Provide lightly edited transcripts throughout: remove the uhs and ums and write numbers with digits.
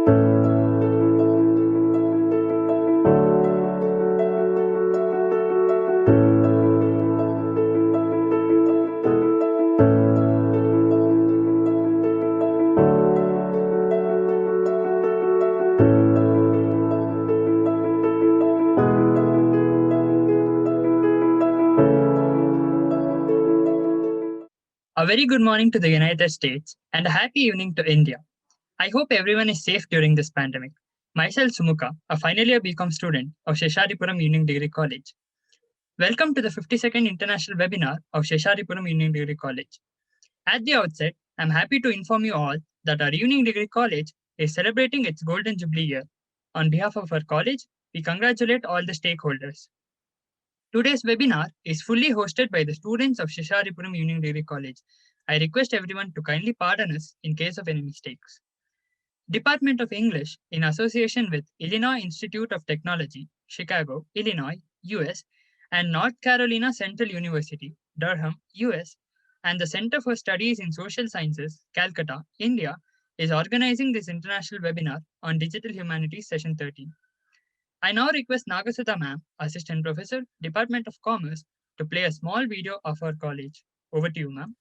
A very good morning to the United States and a happy evening to India. I hope everyone is safe during this pandemic. Myself, Sumuka, a final year BCom student of Seshadripuram Union Degree College. Welcome to the 52nd International Webinar of Seshadripuram Union Degree College. At the outset, I'm happy to inform you all that our Union Degree College is celebrating its Golden Jubilee year. On behalf of our college, we congratulate all the stakeholders. Today's webinar is fully hosted by the students of Seshadripuram Union Degree College. I request everyone to kindly pardon us in case of any mistakes. Department of English, in association with Illinois Institute of Technology, Chicago, Illinois, US, and North Carolina Central University, Durham, US, and the Center for Studies in Social Sciences, Calcutta, India, is organizing this international webinar on Digital Humanities Session 13. I now request Nagasudha ma'am, Assistant Professor, Department of Commerce, to play a small video of our college. Over to you, ma'am.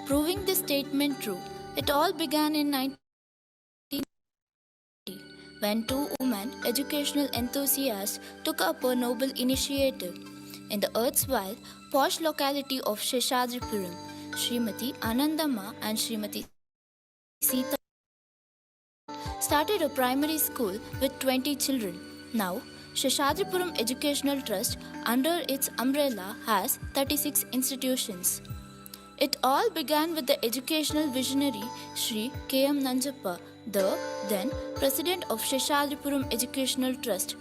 Proving this statement true, it all began in 1980 when two women educational enthusiasts took up a noble initiative. In the erstwhile posh locality of Seshadripuram, Srimati Anandamma and Srimati Sita started a primary school with 20 children. Now, Seshadripuram Educational Trust under its umbrella has 36 institutions. It all began with the educational visionary Sri K.M. Nanjappa, the then President of Seshadripuram Educational Trust,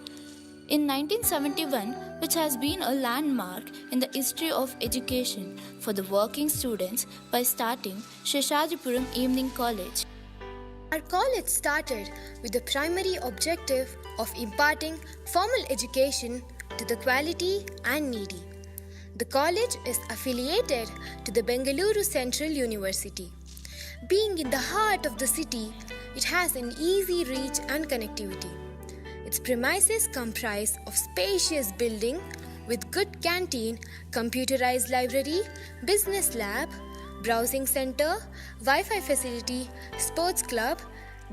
in 1971, which has been a landmark in the history of education for the working students by starting Seshadripuram Evening College. Our college started with the primary objective of imparting formal education to the quality and needy. The college is affiliated to the Bengaluru Central University. Being in the heart of the city, it has an easy reach and connectivity. Its premises comprise of spacious building with good canteen, computerized library, business lab, browsing center, Wi-Fi facility, sports club,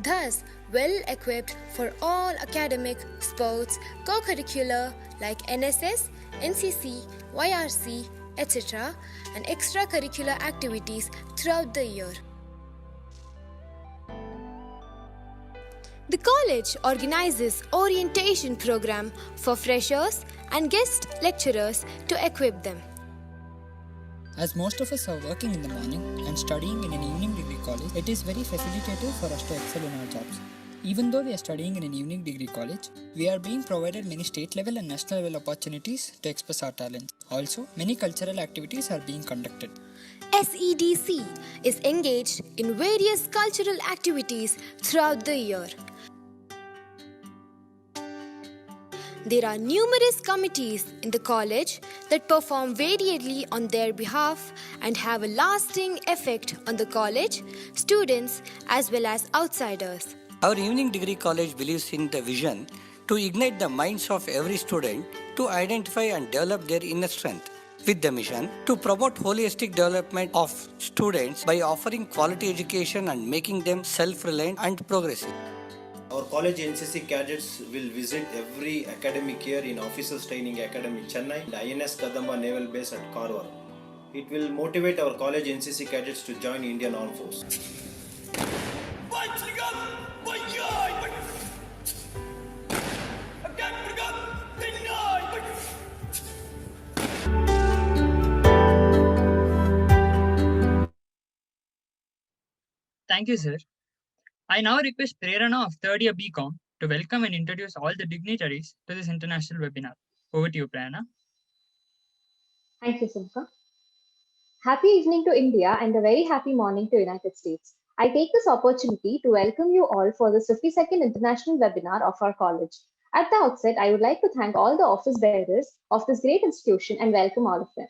thus well equipped for all academic, sports, co-curricular like NSS, NCC, YRC, etc. and extracurricular activities throughout the year. The college organizes orientation program for freshers and guest lecturers to equip them. As most of us are working in the morning and studying in an evening degree college, it is very facilitative for us to excel in our jobs. Even though we are studying in an evening degree college, we are being provided many state level and national level opportunities to express our talents. Also, many cultural activities are being conducted. SEDC is engaged in various cultural activities throughout the year. There are numerous committees in the college that perform variedly on their behalf and have a lasting effect on the college, students as well as outsiders. Our evening degree college believes in the vision to ignite the minds of every student to identify and develop their inner strength, with the mission to promote holistic development of students by offering quality education and making them self-reliant and progressive. Our college NCC cadets will visit every academic year in Officers Training Academy Chennai and INS Kadamba Naval Base at Karwar. It will motivate our college NCC cadets to join Indian Armed Force. Thank you, sir. I now request Prerana of third year BCom to welcome and introduce all the dignitaries to this international webinar. Over to you, Prerana. Thank you, Simka. Happy evening to India and a very happy morning to United States. I take this opportunity to welcome you all for this 52nd international webinar of our college. At the outset, I would like to thank all the office bearers of this great institution and welcome all of them.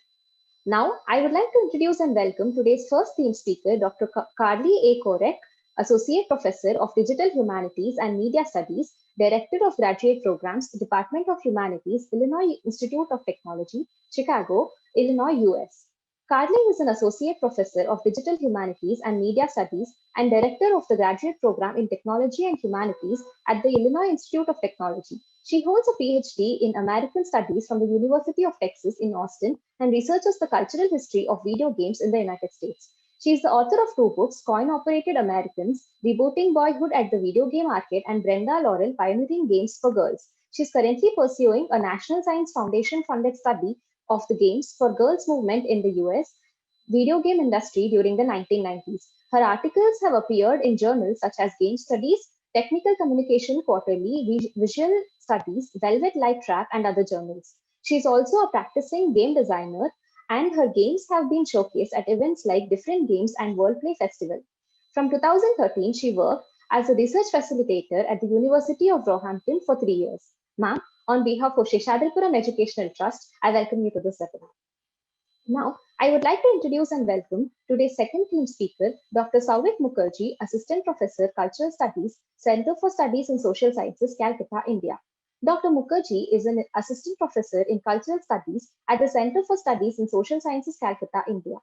Now, I would like to introduce and welcome today's first theme speaker, Dr. Carly A. Kocurek, Associate Professor of Digital Humanities and Media Studies, Director of Graduate Programs, Department of Humanities, Illinois Institute of Technology, Chicago, Illinois, US. Carling is an Associate Professor of Digital Humanities and Media Studies and Director of the Graduate Program in Technology and Humanities at the Illinois Institute of Technology. She holds a PhD in American Studies from the University of Texas in Austin and researches the cultural history of video games in the United States. She is the author of 2 books, Coin-Operated Americans, Rebooting Boyhood at the Video Game Arcade, and Brenda Laurel, Pioneering Games for Girls. She is currently pursuing a National Science Foundation-funded study of the games for girls movement in the US video game industry during the 1990s. Her articles have appeared in journals such as Game Studies, Technical Communication Quarterly, Visual Studies, Velvet Light Track, and other journals. She is also a practicing game designer, and her games have been showcased at events like Different Games and World Play Festival. From 2013, she worked as a research facilitator at the University of Roehampton for 3 years. Ma'am, on behalf of Seshadripuram Educational Trust, I welcome you to this webinar. Now, I would like to introduce and welcome today's second theme speaker, Dr. Souvik Mukherjee, Assistant Professor, Cultural Studies, Center for Studies in Social Sciences, Calcutta, India. Dr. Mukherjee is an Assistant Professor in Cultural Studies at the Center for Studies in Social Sciences, Calcutta, India.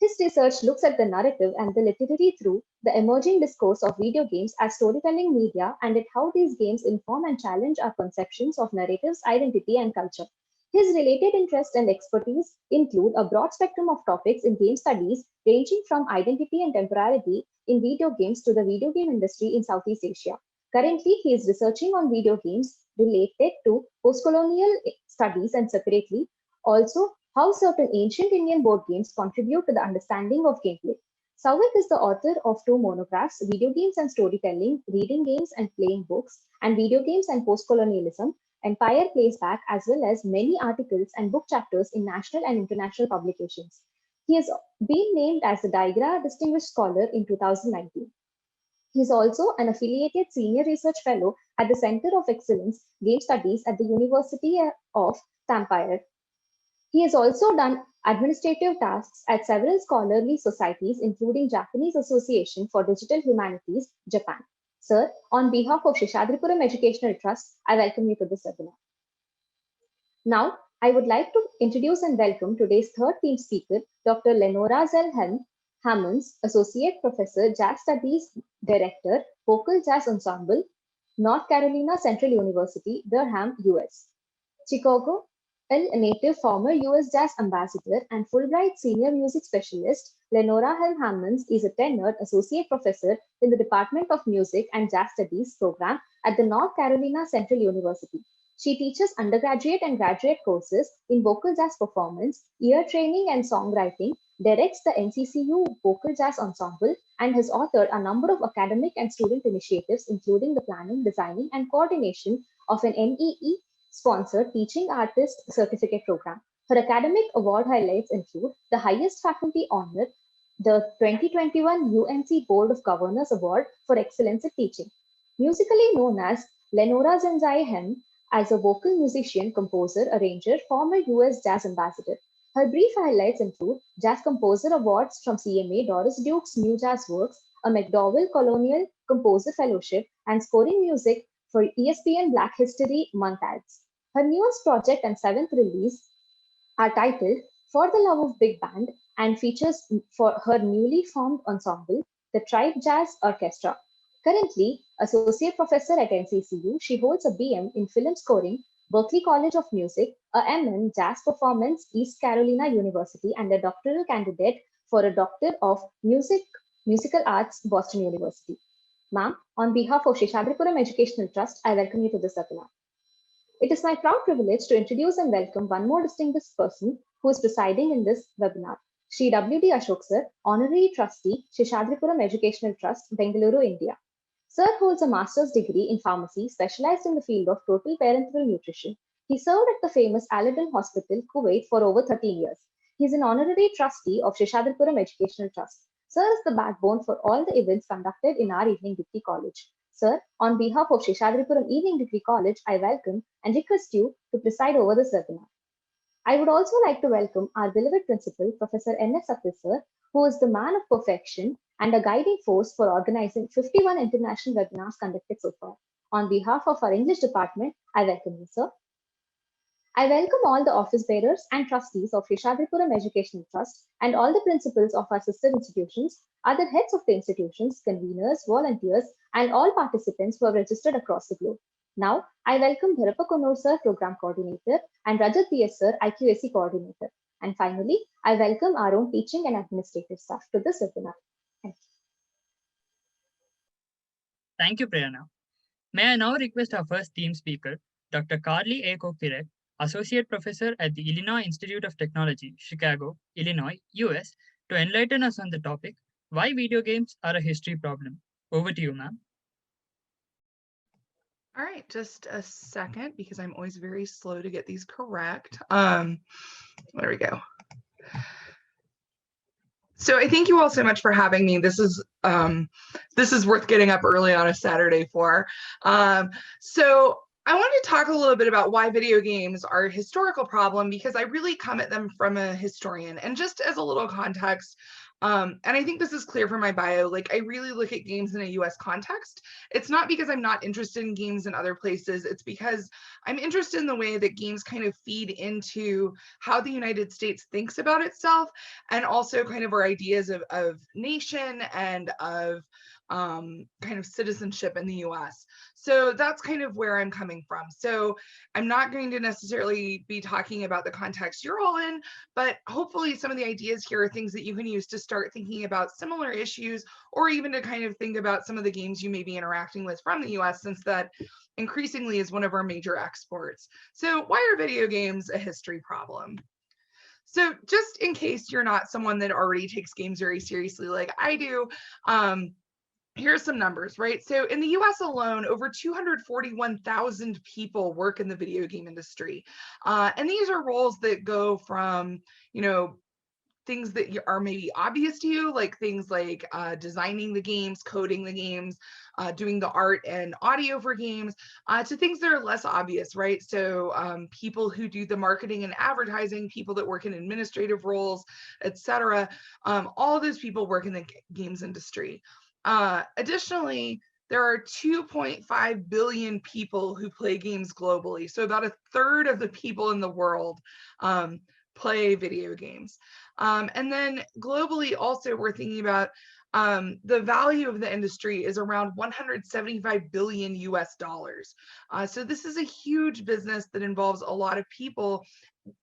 His research looks at the narrative and the literary through the emerging discourse of video games as storytelling media and at how these games inform and challenge our conceptions of narratives, identity, and culture. His related interests and expertise include a broad spectrum of topics in game studies, ranging from identity and temporality in video games to the video game industry in Southeast Asia. Currently, he is researching on video games related to postcolonial studies and separately also how certain ancient Indian board games contribute to the understanding of gameplay. Souvik is the author of 2 monographs, Video Games and Storytelling, Reading Games and Playing Books, and Video Games and Postcolonialism, Empire Plays Back, as well as many articles and book chapters in national and international publications. He has been named as the DIGRA Distinguished Scholar in 2019. He is also an affiliated senior research fellow at the Center of Excellence Game Studies at the University of Tampere. He has also done administrative tasks at several scholarly societies, including Japanese Association for Digital Humanities, Japan. Sir, on behalf of Seshadripuram Educational Trust, I welcome you to this webinar. Now, I would like to introduce and welcome today's third theme speaker, Dr. Lenora Helm, Hammonds, Associate Professor, Jazz Studies Director, Vocal Jazz Ensemble, North Carolina Central University, Durham, US. Chicago, a native former US Jazz Ambassador and Fulbright Senior Music Specialist, Lenora Hammonds is a tenured Associate Professor in the Department of Music and Jazz Studies program at the North Carolina Central University. She teaches undergraduate and graduate courses in vocal jazz performance, ear training and songwriting, directs the NCCU Vocal Jazz Ensemble, and has authored a number of academic and student initiatives, including the planning, designing, and coordination of an NEE sponsored teaching artist certificate program. Her academic award highlights include the highest faculty honor, the 2021 UNC Board of Governors Award for Excellence in Teaching. Musically known as Lenora Helm, as a vocal musician, composer, arranger, former US Jazz Ambassador. Her brief highlights include Jazz Composer Awards from CMA, Doris Duke's New Jazz Works, a McDowell Colonial Composer Fellowship, and scoring music for ESPN Black History Month ads. Her newest project and 7th release are titled For the Love of Big Band and features for her newly formed ensemble, the Tribe Jazz Orchestra. Currently, Associate Professor at NCCU, she holds a BM in Film Scoring, Berklee College of Music, a MM Jazz Performance, East Carolina University, and a doctoral candidate for a Doctor of Musical Arts, Boston University. Ma'am, on behalf of Seshadripuram Educational Trust, I welcome you to this webinar. It is my proud privilege to introduce and welcome one more distinguished person who is presiding in this webinar, Shri W.D. Ashok Sir, Honorary Trustee, Seshadripuram Educational Trust, Bengaluru, India. Sir holds a master's degree in pharmacy specialized in the field of total parenteral nutrition. He served at the famous Al-Adil Hospital, Kuwait for over 13 years. He is an honorary trustee of Seshadripuram Educational Trust. Sir is the backbone for all the events conducted in our Evening Degree College. Sir, on behalf of Seshadripuram Evening Degree College, I welcome and request you to preside over this webinar. I would also like to welcome our beloved principal, Professor N.S. Sathya Sir, who is the man of perfection and a guiding force for organizing 51 international webinars conducted so far. On behalf of our English department, I welcome you, sir. I welcome all the office bearers and trustees of Seshadripuram Educational Trust and all the principals of our sister institutions, other heads of the institutions, conveners, volunteers, and all participants who have registered across the globe. Now, I welcome Dharappa Konur sir, Program Coordinator, and Rajat PS sir, IQAC Coordinator. And finally, I welcome our own teaching and administrative staff to this webinar. Thank you. Thank you, Prerna. May I now request our first theme speaker, Dr. Carly A. Kocurek, Associate Professor at the Illinois Institute of Technology, Chicago, Illinois, US, to enlighten us on the topic, Why Video Games Are a History Problem. Over to you, ma'am. All right, just a second, because I'm always very slow to get these correct. There we go. So I thank you all so much for having me. This is worth getting up early on a Saturday for. So I wanted to talk a little bit about why video games are a historical problem, because I really come at them from a historian. And just as a little context, and I think this is clear from my bio, like I really look at games in a US context. It's not because I'm not interested in games in other places. It's because I'm interested in the way that games kind of feed into how the United States thinks about itself, and also kind of our ideas of nation and of kind of citizenship in the US. So that's kind of where I'm coming from. So I'm not going to necessarily be talking about the context you're all in, but hopefully some of the ideas here are things that you can use to start thinking about similar issues, or even to kind of think about some of the games you may be interacting with from the US, since that increasingly is one of our major exports. So why are video games a history problem? So just in case you're not someone that already takes games very seriously like I do, here's some numbers, right? So in the US alone, over 241,000 people work in the video game industry. And these are roles that go from, you know, things that are maybe obvious to you, like things like designing the games, coding the games, doing the art and audio for games, to things that are less obvious, right? So people who do the marketing and advertising, people that work in administrative roles, etc. All of those people work in the games industry. Additionally, there are 2.5 billion people who play games globally. So about a third of the people in the world play video games. And then globally also, we're thinking about the value of the industry is around 175 billion US dollars. So this is a huge business that involves a lot of people,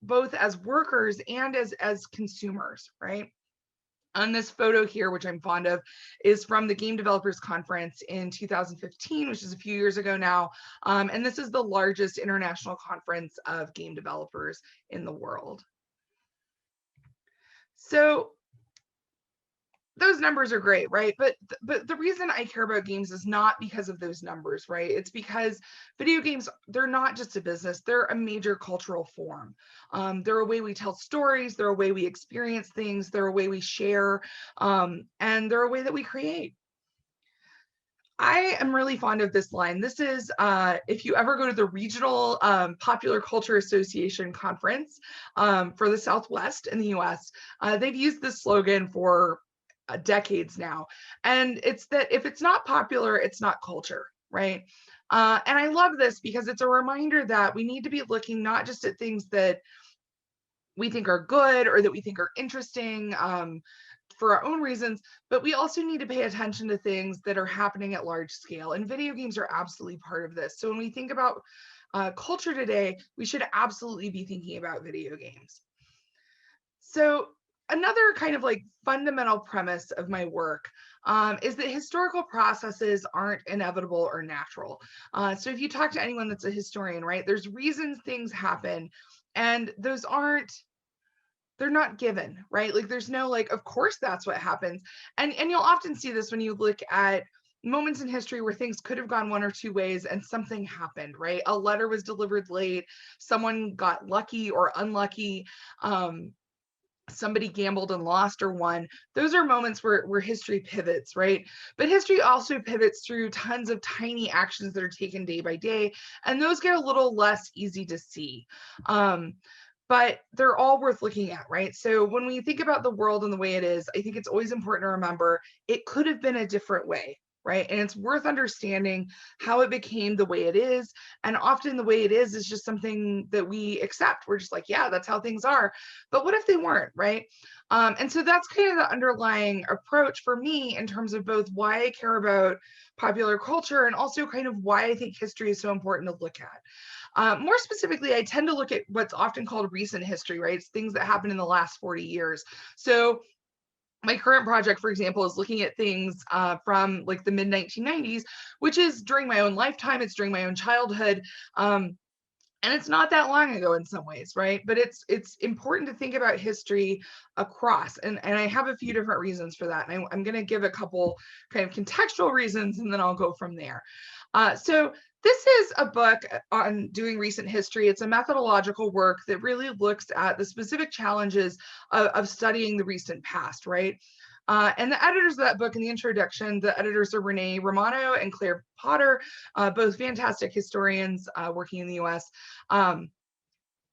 both as workers and as consumers, right? On this photo here, which I'm fond of, is from the Game Developers Conference in 2015, which is a few years ago now. And this is the largest international conference of game developers in the world. So those numbers are great, right? But the reason I care about games is not because of those numbers, right? It's because video games, they're not just a business, they're a major cultural form. They're a way we tell stories, they're a way we experience things, they're a way we share, and they're a way that we create. I am really fond of this line. This is, if you ever go to the Regional Popular Culture Association conference for the Southwest in the US, they've used this slogan for decades now. And it's that if it's not popular, it's not culture, right? And I love this because it's a reminder that we need to be looking not just at things that we think are good or that we think are interesting for our own reasons, but we also need to pay attention to things that are happening at large scale. And video games are absolutely part of this. So when we think about culture today, we should absolutely be thinking about video games. So another kind of like fundamental premise of my work is that historical processes aren't inevitable or natural. So if you talk to anyone that's a historian, right, there's reasons things happen, and those they're not given, right? Like there's no like, of course that's what happens. And you'll often see this when you look at moments in history where things could have gone one or two ways and something happened, right? A letter was delivered late, someone got lucky or unlucky, somebody gambled and lost or won. Those are moments where history pivots, right? But history also pivots through tons of tiny actions that are taken day by day, and those get a little less easy to see. but they're all worth looking at, right? So when we think about the world and the way it is, I think it's always important to remember it could have been a different way, right? And it's worth understanding how it became the way it is. And often the way it is just something that we accept. We're just like, yeah, that's how things are. But what if they weren't, right? And so that's kind of the underlying approach for me in terms of both why I care about popular culture and also kind of why I think history is so important to look at. More specifically, I tend to look at what's often called recent history, right? It's things that happened in the last 40 years. So my current project, for example, is looking at things from like the mid 1990s, which is during my own lifetime. It's during my own childhood. And it's not that long ago in some ways, right? But it's important to think about history across. And I have a few different reasons for that. And I'm going to give a couple kind of contextual reasons, and then I'll go from there. So this is a book on doing recent history. It's a methodological work that really looks at the specific challenges of studying the recent past, right? And the editors of that book in the introduction, the editors are Renee Romano and Claire Potter, both fantastic historians working in the US.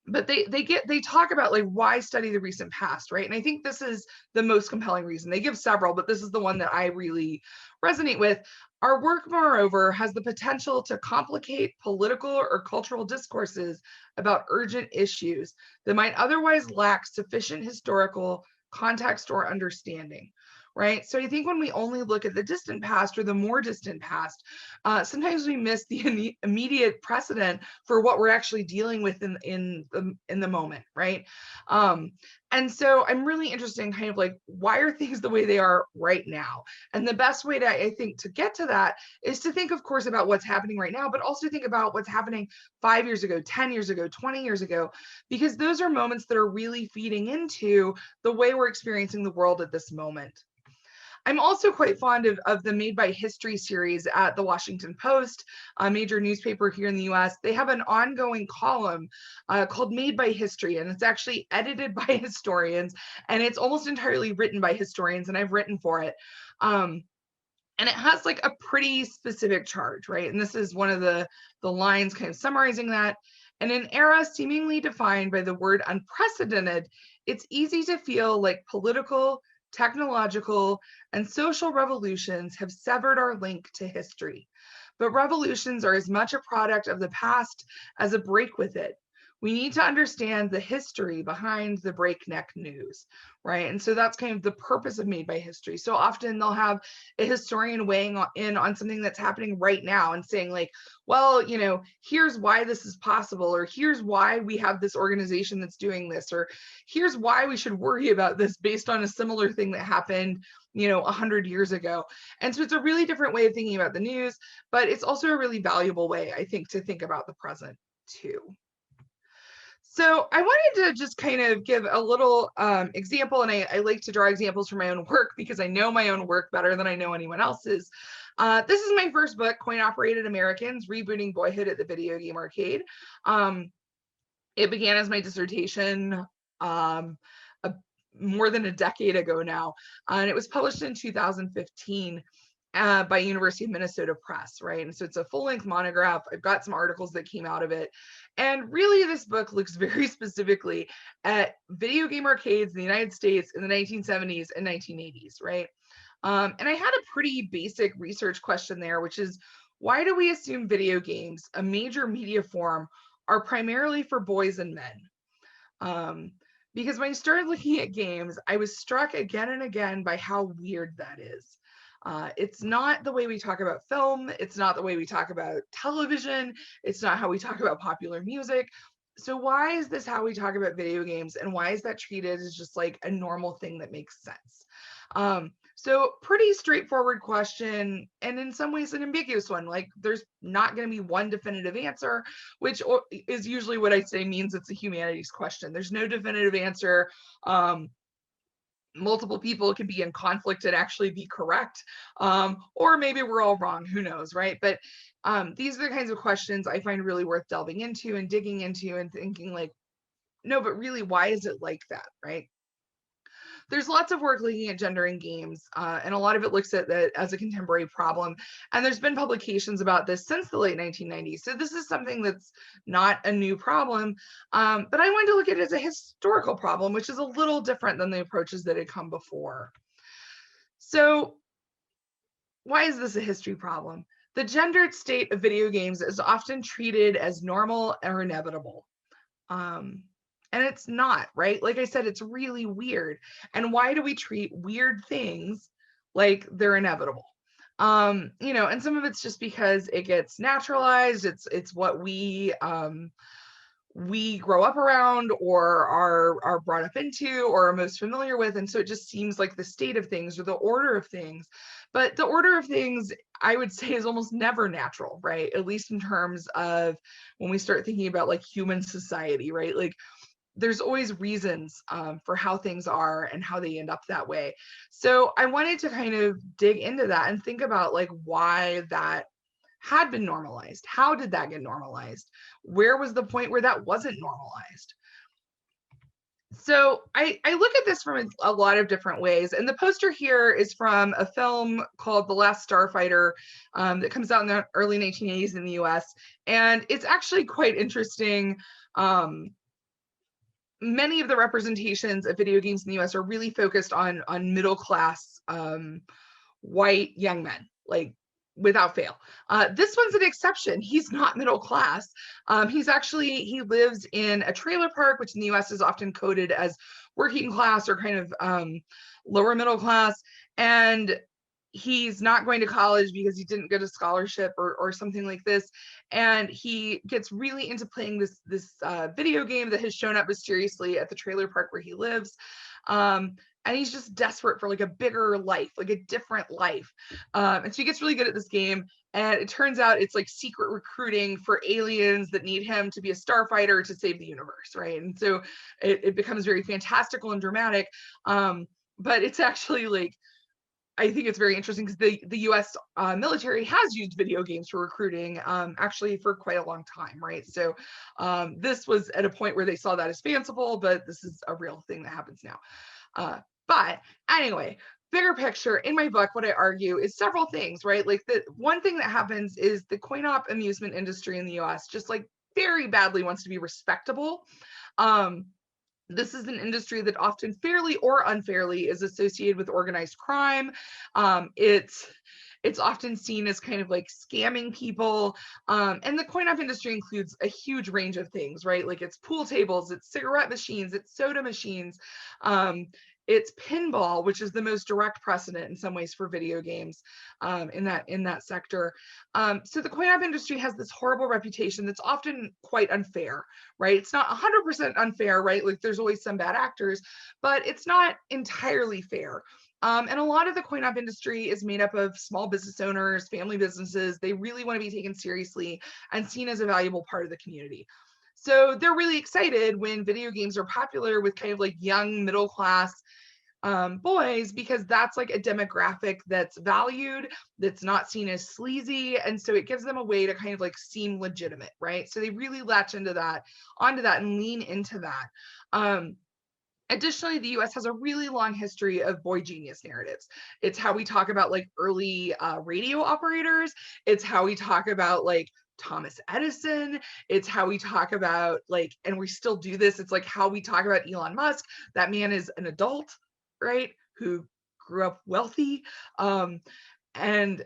But they talk about like why study the recent past, right? And I think this is the most compelling reason. They give several, but this is the one that I really resonate with. Our work, moreover, has the potential to complicate political or cultural discourses about urgent issues that might otherwise lack sufficient historical context or understanding, right? So I think when we only look at the distant past or the more distant past, sometimes we miss the immediate precedent for what we're actually dealing with in the moment, right? And so I'm really interested in kind of like, why are things the way they are right now? And the best way to, I think, to get to that is to think, of course, about what's happening right now, but also think about what's happening 5 years ago, 10 years ago, 20 years ago, because those are moments that are really feeding into the way we're experiencing the world at this moment. I'm also quite fond of the Made by History series at the Washington Post, a major newspaper here in the US. They have an ongoing column called Made by History, and it's actually edited by historians, and it's almost entirely written by historians, and I've written for it. And it has like a pretty specific charge, right? And this is one of the lines kind of summarizing that. In an era seemingly defined by the word unprecedented, it's easy to feel like political, technological, and social revolutions have severed our link to history. But revolutions are as much a product of the past as a break with it. We need to understand the history behind the breakneck news, right? And so that's kind of the purpose of Made by History. So often they'll have a historian weighing in on something that's happening right now and saying like, well, you know, here's why this is possible, or here's why we have this organization that's doing this, or here's why we should worry about this based on a similar thing that happened, you know, 100 years ago. And so it's a really different way of thinking about the news, but it's also a really valuable way, I think, to think about the present too. So I wanted to just kind of give a little example, and I like to draw examples from my own work because I know my own work better than I know anyone else's. This is my first book, Coin-Operated Americans, Rebooting Boyhood at the Video Game Arcade. It began as my dissertation more than a decade ago now, and it was published in 2015. By University of Minnesota Press, right? And so it's a full-length monograph. I've got some articles that came out of it. And really this book looks very specifically at video game arcades in the United States in the 1970s and 1980s, right? And I had a pretty basic research question there, which is, why do we assume video games, a major media form, are primarily for boys and men? Because when I started looking at games, I was struck again and again by how weird that is. It's not the way we talk about film. It's not the way we talk about television. It's not how we talk about popular music. So why is this how we talk about video games? And why is that treated as just like a normal thing that makes sense? So pretty straightforward question, and in some ways an ambiguous one. Like there's not going to be one definitive answer, which is usually what I say means it's a humanities question. There's no definitive answer. Multiple people can be in conflict and actually be correct, or maybe we're all wrong, who knows, right? But these are the kinds of questions I find really worth delving into and digging into and thinking like, no, but really, why is it like that, right? there's lots of work looking at gender in games, and a lot of it looks at that as a contemporary problem. And there's been publications about this since the late 1990s. So this is something that's not a new problem, but I wanted to look at it as a historical problem, which is a little different than the approaches that had come before. So why is this a history problem? The gendered state of video games is often treated as normal or inevitable. And it's not, right? Like I said, it's really weird. And why do we treat weird things like they're inevitable? You know, and some of it's just because it gets naturalized. It's what we grow up around or are brought up into or are most familiar with. And so it just seems like the state of things or the order of things. But the order of things, I would say, is almost never natural, right? At least in terms of when we start thinking about like human society, right? Like there's always reasons for how things are and how they end up that way. So I wanted to kind of dig into that and think about like why that had been normalized. How did that get normalized? Where was the point where that wasn't normalized? So I look at this from a lot of different ways. And the poster here is from a film called The Last Starfighter that comes out in the early 1980s in the US. And it's actually quite interesting. Many of the representations of video games in the US are really focused on middle-class white young men, like without fail. This one's an exception. He's not middle class. He lives in a trailer park, which in the US is often coded as working class or kind of lower middle class. And he's not going to college because he didn't get a scholarship or something like this. And he gets really into playing this video game that has shown up mysteriously at the trailer park where he lives. And he's just desperate for like a bigger life, like a different life. And so he gets really good at this game. And it turns out it's like secret recruiting for aliens that need him to be a starfighter to save the universe, right? And so it becomes very fantastical and dramatic. But it's actually like, I think it's very interesting because the US military has used video games for recruiting actually for quite a long time, right? So this was at a point where they saw that as fanciful, but this is a real thing that happens now. But anyway, bigger picture in my book, what I argue is several things, right? Like the one thing that happens is the coin-op amusement industry in the US just like very badly wants to be respectable. This is an industry that often fairly or unfairly is associated with organized crime. It's often seen as kind of like scamming people. And the coin-op industry includes a huge range of things, right? Like it's pool tables, it's cigarette machines, it's soda machines, it's pinball, which is the most direct precedent in some ways for video games in that sector. So the coin-op industry has this horrible reputation that's often quite unfair, right? It's not 100% unfair, right? Like there's always some bad actors, but it's not entirely fair. And a lot of the coin-op industry is made up of small business owners, family businesses. They really want to be taken seriously and seen as a valuable part of the community. So they're really excited when video games are popular with kind of like young middle class boys, because that's like a demographic that's valued, that's not seen as sleazy. And so it gives them a way to kind of like seem legitimate, right? So they really latch onto that and lean into that. Additionally, the US has a really long history of boy genius narratives. It's how we talk about like early radio operators. It's how we talk about like Thomas Edison. It's how we talk about like, and we still do this, it's like how we talk about Elon Musk. That man is an adult, right? Who grew up wealthy. And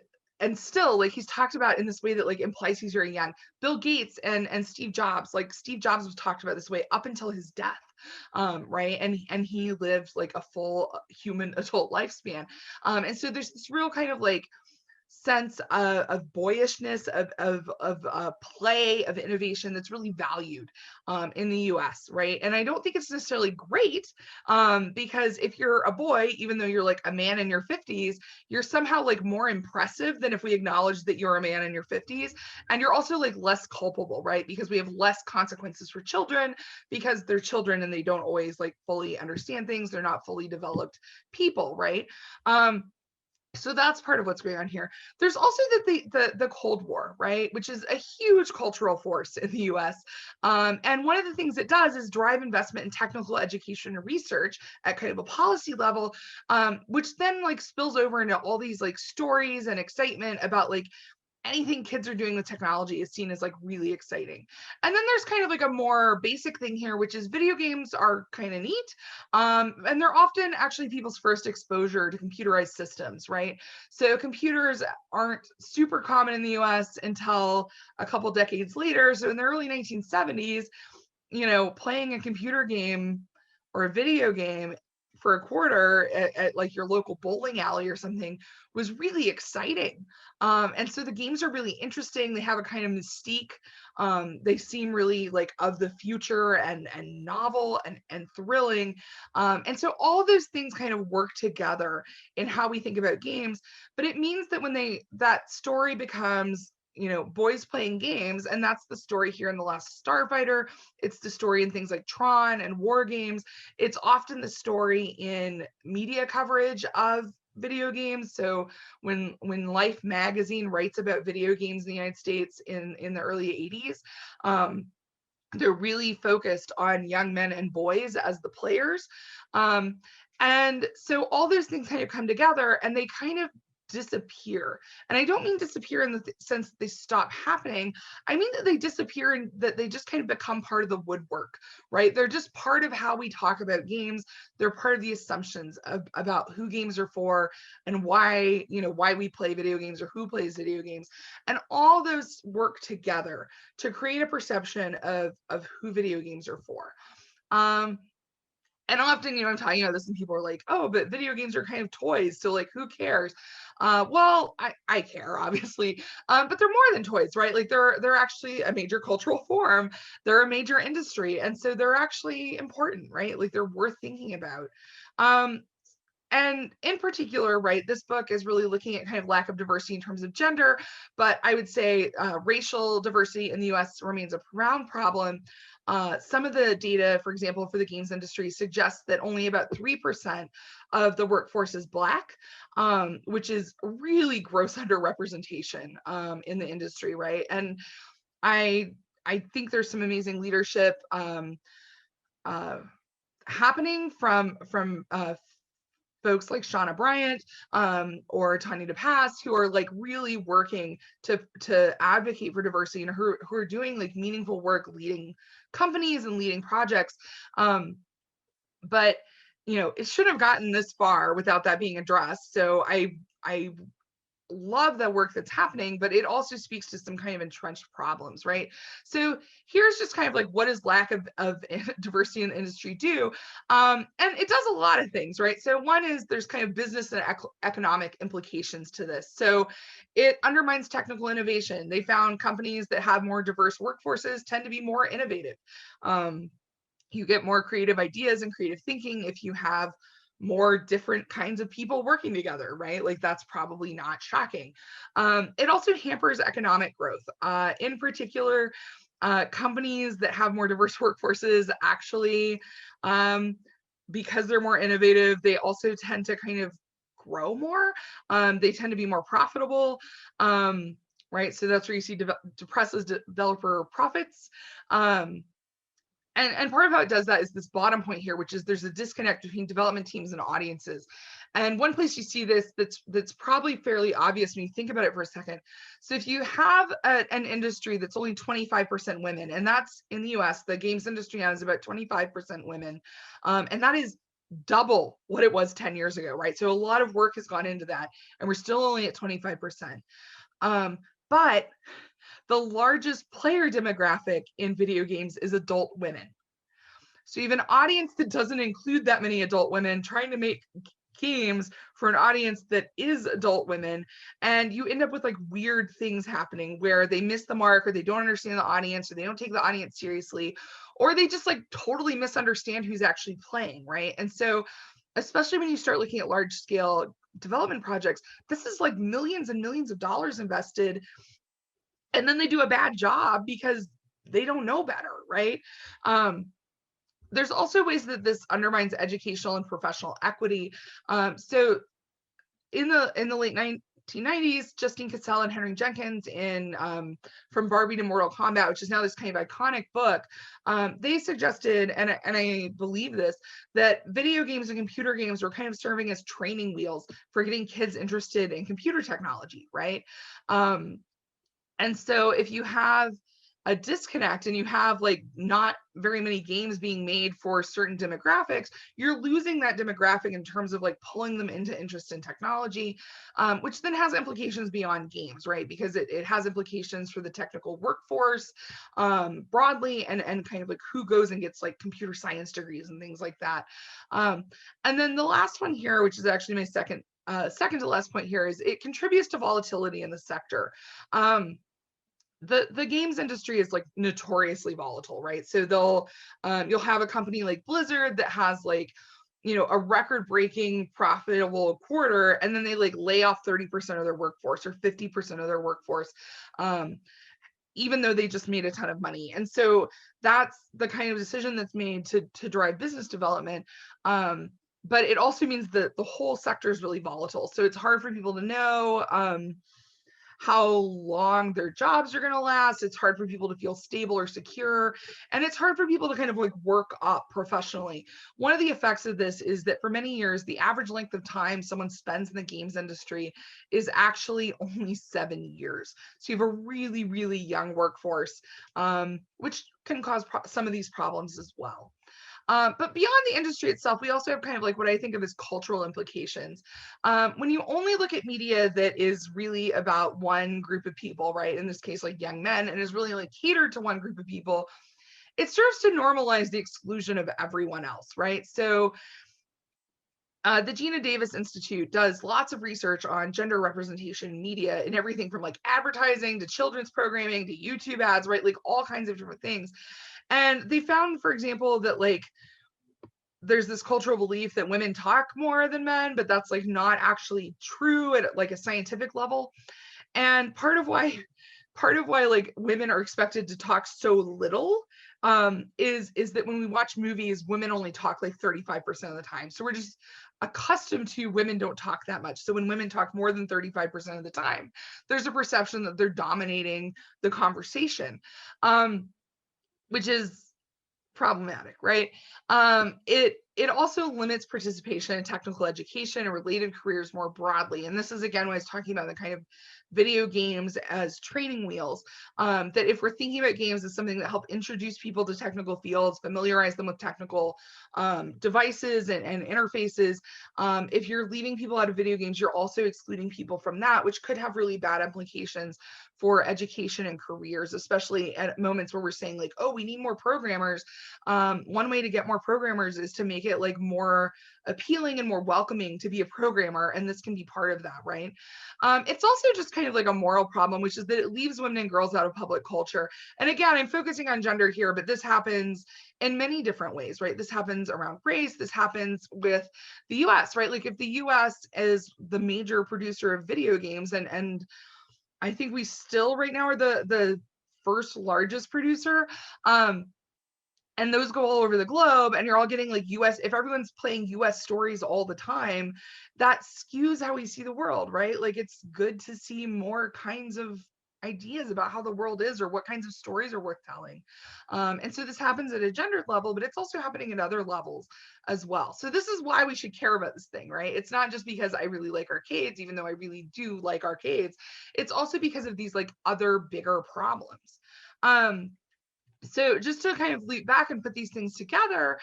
still like he's talked about in this way that like implies he's very young. Bill Gates and Steve Jobs, like Steve Jobs was talked about this way up until his death. Right, and he lived like a full human adult lifespan, and so there's this real kind of like sense of boyishness, of play, of innovation that's really valued in the US, right? And I don't think it's necessarily great because if you're a boy, even though you're like a man in your 50s, you're somehow like more impressive than if we acknowledge that you're a man in your 50s. And you're also like less culpable, right? Because we have less consequences for children because they're children and they don't always like fully understand things. They're not fully developed people, right? So that's part of what's going on here. There's also the Cold War, right, which is a huge cultural force in the U.S. And one of the things it does is drive investment in technical education and research at kind of a policy level, which then like spills over into all these like stories and excitement about like anything kids are doing with technology is seen as like really exciting. And then there's kind of like a more basic thing here, which is video games are kind of neat. And they're often actually people's first exposure to computerized systems, right? So computers aren't super common in the US until a couple decades later. So in the early 1970s, you know, playing a computer game or a video game for a quarter at like your local bowling alley or something was really exciting. And so the games are really interesting. They have a kind of mystique. They seem really like of the future and novel and thrilling. And so all of those things kind of work together in how we think about games. But it means that when that story becomes, you know, boys playing games, and that's the story here in The Last Starfighter. It's the story in things like Tron and War Games. It's often the story in media coverage of video games. So when Life magazine writes about video games in the United States in the early 80s, they're really focused on young men and boys as the players. And so all those things kind of come together and they kind of disappear. And I don't mean disappear in the sense that they stop happening. I mean that they disappear and that they just kind of become part of the woodwork, right? They're just part of how we talk about games. They're part of the assumptions about who games are for and why, you know, why we play video games or who plays video games. And all those work together to create a perception of who video games are for. And often, you know, I'm talking about this and people are like, oh, but video games are kind of toys. So like, who cares? Well, I care, obviously, but they're more than toys, right? Like they're actually a major cultural form. They're a major industry. And so they're actually important, right? Like they're worth thinking about. And in particular, right, this book is really looking at kind of lack of diversity in terms of gender, but I would say racial diversity in the US remains a profound problem. Some of the data, for example, for the games industry suggests that only about 3% of the workforce is Black, which is really gross underrepresentation in the industry, right? And I think there's some amazing leadership happening from folks like Shauna Bryant or Tanya DePass, who are like really working to advocate for diversity and who are doing like meaningful work leading companies and leading projects. But you know, it shouldn't have gotten this far without that being addressed. So I love the work that's happening, but it also speaks to some kind of entrenched problems, right? So here's just kind of like, what does lack of diversity in the industry do? And it does a lot of things, right? So one is there's kind of business and economic implications to this. So it undermines technical innovation. They found companies that have more diverse workforces tend to be more innovative. You get more creative ideas and creative thinking if you have more different kinds of people working together, right? Like that's probably not shocking. It also hampers economic growth. In particular, companies that have more diverse workforces actually, because they're more innovative, they also tend to kind of grow more. They tend to be more profitable, right? So that's where you see depresses developer profits. And part of how it does that is this bottom point here, which is there's a disconnect between development teams and audiences. And one place you see this that's probably fairly obvious when you think about it for a second. So if you have an industry that's only 25% women, and that's in the US, the games industry now is about 25% women, and that is double what it was 10 years ago, right? So a lot of work has gone into that, and we're still only at 25%. But the largest player demographic in video games is adult women. So you have an audience that doesn't include that many adult women trying to make games for an audience that is adult women, and you end up with like weird things happening where they miss the mark, or they don't understand the audience, or they don't take the audience seriously, or they just like totally misunderstand who's actually playing, right? And so especially when you start looking at large scale development projects, this is like millions and millions of dollars invested, and then they do a bad job because they don't know better, right? There's also ways that this undermines educational and professional equity. So in the late 1990s, Justine Cassell and Henry Jenkins in From Barbie to Mortal Kombat, which is now this kind of iconic book, they suggested, and I believe this, that video games and computer games were kind of serving as training wheels for getting kids interested in computer technology, right? And so if you have a disconnect and you have like not very many games being made for certain demographics, you're losing that demographic in terms of like pulling them into interest in technology, which then has implications beyond games, right? Because it has implications for the technical workforce broadly, and kind of like who goes and gets like computer science degrees and things like that. And then the last one here, which is actually my second to last point here, is it contributes to volatility in the sector. The games industry is like notoriously volatile, right? So they'll you'll have a company like Blizzard that has like, you know, a record-breaking profitable quarter, and then they like lay off 30% of their workforce or 50% of their workforce, even though they just made a ton of money. And so that's the kind of decision that's made to drive business development. But it also means that the whole sector is really volatile. So it's hard for people to know how long their jobs are going to last. It's hard for people to feel stable or secure. And it's hard for people to kind of like work up professionally. One of the effects of this is that for many years, the average length of time someone spends in the games industry is actually only 7 years. So you have a really, really young workforce, which can cause some of these problems as well. But beyond the industry itself, we also have kind of like what I think of as cultural implications. When you only look at media that is really about one group of people, right? In this case, like young men, and is really like catered to one group of people, it serves to normalize the exclusion of everyone else, right? So the Gina Davis Institute does lots of research on gender representation in media and everything from like advertising to children's programming to YouTube ads, right? Like all kinds of different things. And they found, for example, that like there's this cultural belief that women talk more than men, but that's like not actually true at like a scientific level. And part of why like women are expected to talk so little is that when we watch movies, women only talk like 35% of the time. So we're just accustomed to women don't talk that much. So when women talk more than 35% of the time, there's a perception that they're dominating the conversation, which is problematic, right? It also limits participation in technical education and related careers more broadly. And this is again when I was talking about the kind of video games as training wheels, that if we're thinking about games as something that help introduce people to technical fields, familiarize them with technical devices and interfaces, if you're leaving people out of video games, you're also excluding people from that, which could have really bad implications for education and careers, especially at moments where we're saying like, oh, we need more programmers. One way to get more programmers is to make it like more appealing and more welcoming to be a programmer, and this can be part of that, right? It's also just kind of like a moral problem, which is that it leaves women and girls out of public culture. And again, I'm focusing on gender here, but this happens in many different ways, right? This happens around race. This happens with the US, right? Like if the US is the major producer of video games, and I think we still right now are the first largest producer, and those go all over the globe, and you're all getting like US, if everyone's playing US stories all the time, that skews how we see the world, right? Like it's good to see more kinds of ideas about how the world is or what kinds of stories are worth telling. And so this happens at a gendered level, but it's also happening at other levels as well. So this is why we should care about this thing, right? It's not just because I really like arcades, even though I really do like arcades. It's also because of these like other bigger problems. So just to kind of leap back and put these things together,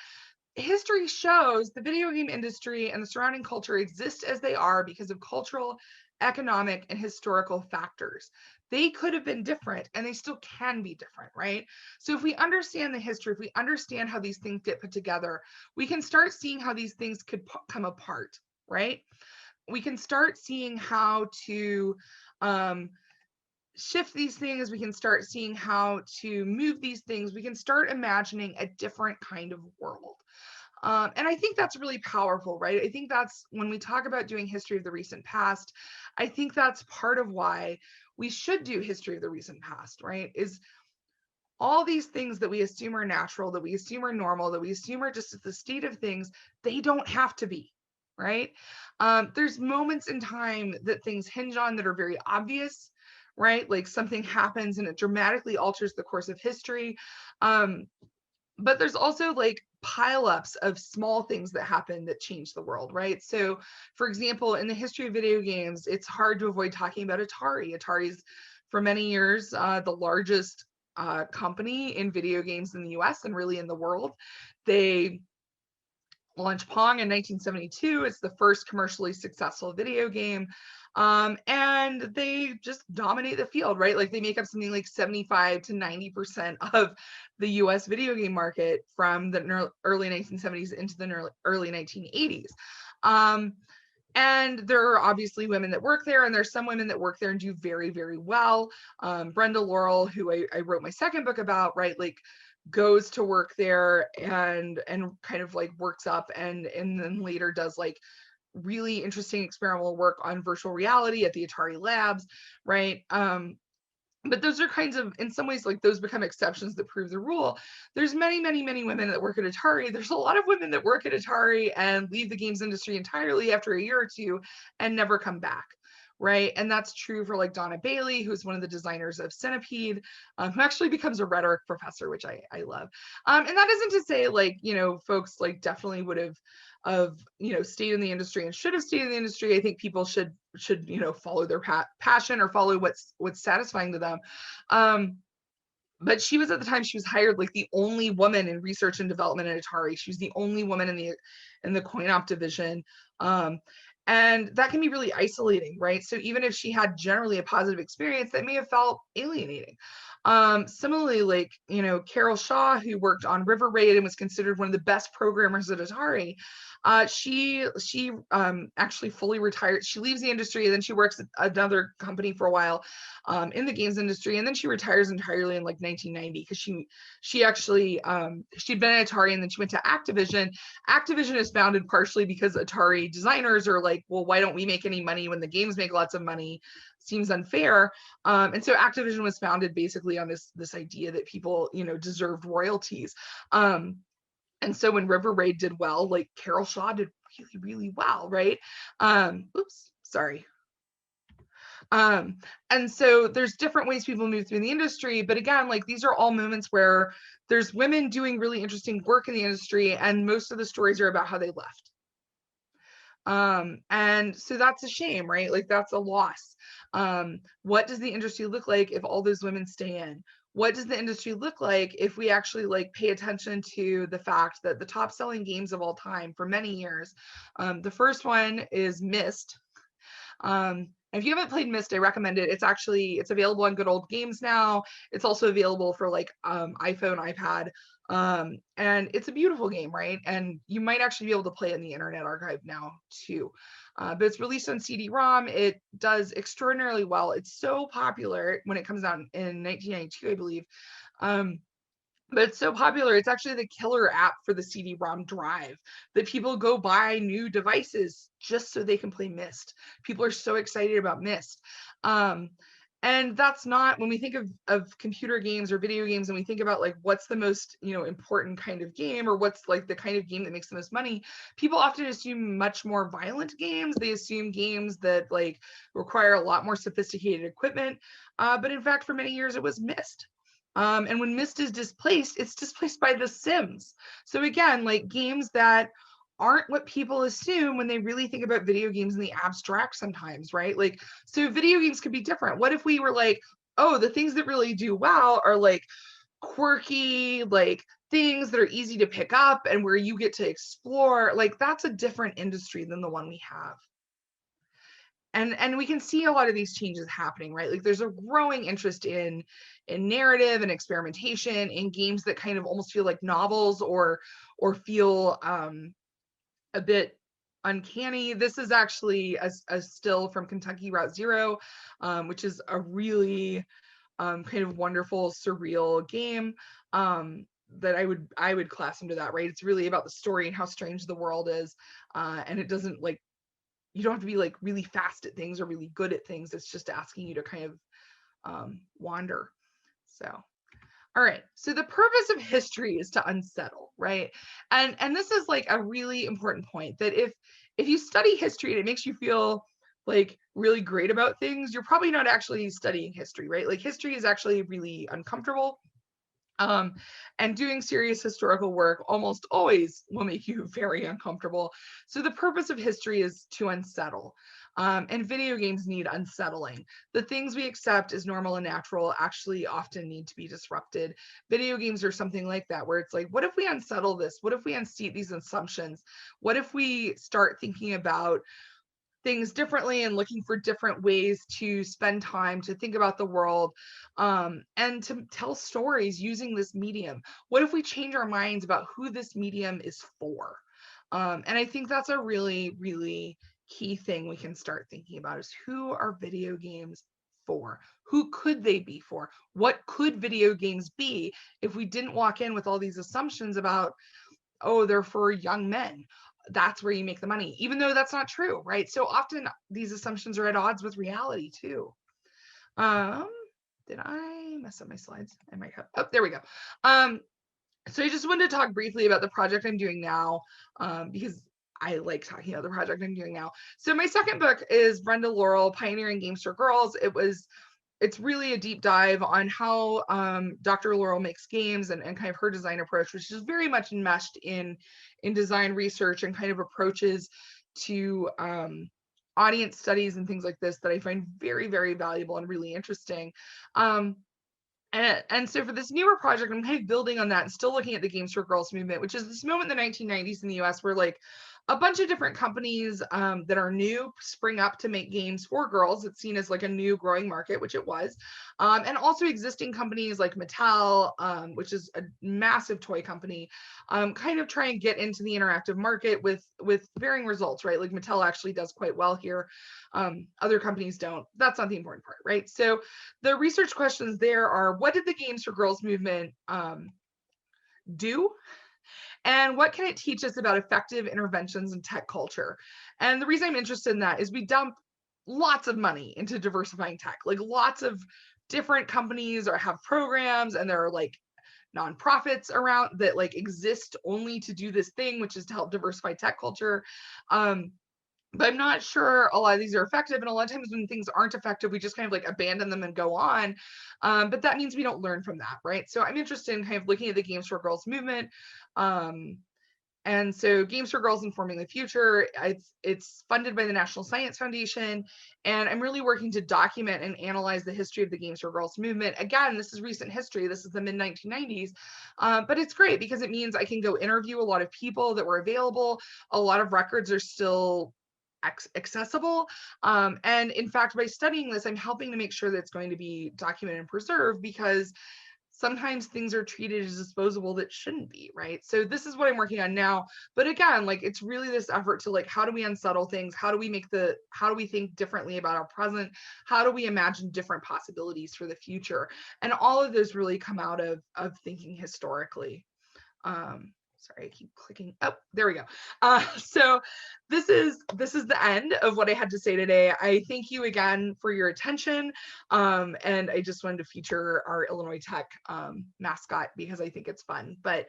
history shows the video game industry and the surrounding culture exist as they are because of cultural, economic, and historical factors. They could have been different, and they still can be different, right? So if we understand the history, if we understand how these things get put together, we can start seeing how these things could come apart, right? We can start seeing how to shift these things. We can start seeing how to move these things. We can start imagining a different kind of world. And I think that's really powerful, right? I think that's when we talk about doing history of the recent past, I think that's part of why we should do history of the recent past, right? Is all these things that we assume are natural, that we assume are normal, that we assume are just the state of things, they don't have to be. right? There's moments in time that things hinge on that are very obvious, right? Like something happens and it dramatically alters the course of history. But there's also like pileups of small things that happen that change the world, right? So, for example, in the history of video games, it's hard to avoid talking about Atari. Atari's for many years the largest company in video games in the US and really in the world. They launched Pong in 1972. It's the first commercially successful video game. And they just dominate the field, right? Like they make up something like 75 to 90% of the US video game market from the early 1970s into the early 1980s. And there are obviously women that work there, and there's some women that work there and do very, very well. Brenda Laurel, who I wrote my second book about, right? Like goes to work there and kind of like works up and then later does like really interesting experimental work on virtual reality at the Atari labs, right? But those are kinds of, in some ways, like those become exceptions that prove the rule. There's many, many, many women that work at Atari. There's a lot of women that work at Atari and leave the games industry entirely after a year or two and never come back, right? And that's true for like Donna Bailey, who's one of the designers of Centipede, who actually becomes a rhetoric professor, which I love. And that isn't to say like, you know, folks like definitely would have stayed in the industry and should have stayed in the industry. I think people should follow their passion or follow what's satisfying to them. But she was, at the time she was hired, like the only woman in research and development at Atari. She was the only woman in the coin-op division. And that can be really isolating, right? So even if she had generally a positive experience, that may have felt alienating. Similarly, like, Carol Shaw, who worked on River Raid and was considered one of the best programmers at Atari, she actually fully retired. She leaves the industry and then she works at another company for a while in the games industry, and then she retires entirely in like 1990 because she actually she'd been at Atari and then she went to Activision. Activision is founded partially because Atari designers are like, well, why don't we make any money when the games make lots of money? Seems unfair. And so Activision was founded basically on this idea that people deserved royalties. And so when River Raid did well, like Carol Shaw did really, really well, right? Oops, sorry. And so there's different ways people move through the industry, but again, like these are all moments where there's women doing really interesting work in the industry, and most of the stories are about how they left. And so that's a shame, right? Like that's a loss. What does the industry look like if all those women stay in? What does the industry look like if we actually like pay attention to the fact that the top selling games of all time for many years, the first one is Myst. If you haven't played Myst, I recommend it. It's available on Good Old Games now. It's also available for like iPhone, iPad. And it's a beautiful game, right? And you might actually be able to play it in the Internet Archive now too. But it's released on CD-ROM. It does extraordinarily well. It's so popular when it comes out in 1992, I believe. But it's so popular, it's actually the killer app for the CD-ROM drive, that people go buy new devices just so they can play Myst. People are so excited about Myst. And that's not, when we think of computer games or video games and we think about like what's the most important kind of game, or what's like the kind of game that makes the most money, people often assume much more violent games. They assume games that like require a lot more sophisticated equipment. But in fact, for many years it was Myst. And when Myst is displaced, it's displaced by The Sims. So again, like games that aren't what people assume when they really think about video games in the abstract sometimes, right? Like, so video games could be different. What if we were like, oh, the things that really do well are like quirky, like things that are easy to pick up and where you get to explore. Like that's a different industry than the one we have. And we can see a lot of these changes happening, right? Like there's a growing interest in narrative and experimentation in games that kind of almost feel like novels or feel a bit uncanny. This is actually a still from Kentucky Route Zero, which is a really kind of wonderful, surreal game that I would class into that, right? It's really about the story and how strange the world is, and it doesn't like, you don't have to be like really fast at things or really good at things. It's just asking you to kind of wander. So, all right. So the purpose of history is to unsettle, right? And this is like a really important point, that if you study history and it makes you feel like really great about things, you're probably not actually studying history, right? Like history is actually really uncomfortable. And doing serious historical work almost always will make you very uncomfortable. So the purpose of history is to unsettle. And video games need unsettling. The things we accept as normal and natural actually often need to be disrupted. Video games are something like that, where it's like, what if we unsettle this? What if we unseat these assumptions? What if we start thinking about things differently and looking for different ways to spend time, to think about the world, and to tell stories using this medium? What if we change our minds about who this medium is for? And I think that's a really, really key thing we can start thinking about, is who are video games for? Who could they be for? What could video games be if we didn't walk in with all these assumptions about, oh, they're for young men? That's where you make the money, even though that's not true, right? So often these assumptions are at odds with reality too. Did I mess up my slides? I might have. Oh, there we go. So I just wanted to talk briefly about the project I'm doing now, because I like talking about the project I'm doing now. So my second book is Brenda Laurel, Pioneering Games for Girls. It's really a deep dive on how Dr. Laurel makes games and kind of her design approach, which is very much enmeshed in design research and kind of approaches to audience studies and things like this that I find very, very valuable and really interesting. And so for this newer project, I'm kind of building on that and still looking at the Games for Girls movement, which is this moment in the 1990s in the US where like a bunch of different companies that are new spring up to make games for girls. It's seen as like a new growing market, which it was. And also existing companies like Mattel, which is a massive toy company, kind of try and get into the interactive market with varying results, right? Like Mattel actually does quite well here. Other companies don't. That's not the important part, right? So the research questions there are, what did the Games for Girls movement do? And what can it teach us about effective interventions in tech culture? And the reason I'm interested in that is we dump lots of money into diversifying tech. Like lots of different companies or have programs, and there are like nonprofits around that like exist only to do this thing, which is to help diversify tech culture. But I'm not sure a lot of these are effective. And a lot of times when things aren't effective, we just kind of like abandon them and go on. But that means we don't learn from that, right? So I'm interested in kind of looking at the Games for Girls movement. And so Games for Girls Informing the Future, it's funded by the National Science Foundation. And I'm really working to document and analyze the history of the Games for Girls movement. Again, this is recent history. This is the mid 1990s. But it's great because it means I can go interview a lot of people that were available. A lot of records are still accessible. And in fact, by studying this, I'm helping to make sure that it's going to be documented and preserved, because sometimes things are treated as disposable that shouldn't be, right? So this is what I'm working on now. But again, like it's really this effort to like, how do we unsettle things? How do we think differently about our present? How do we imagine different possibilities for the future? And all of those really come out of thinking historically. Sorry, I keep clicking. Oh, there we go. So this is the end of what I had to say today. I thank you again for your attention. And I just wanted to feature our Illinois Tech mascot because I think it's fun. But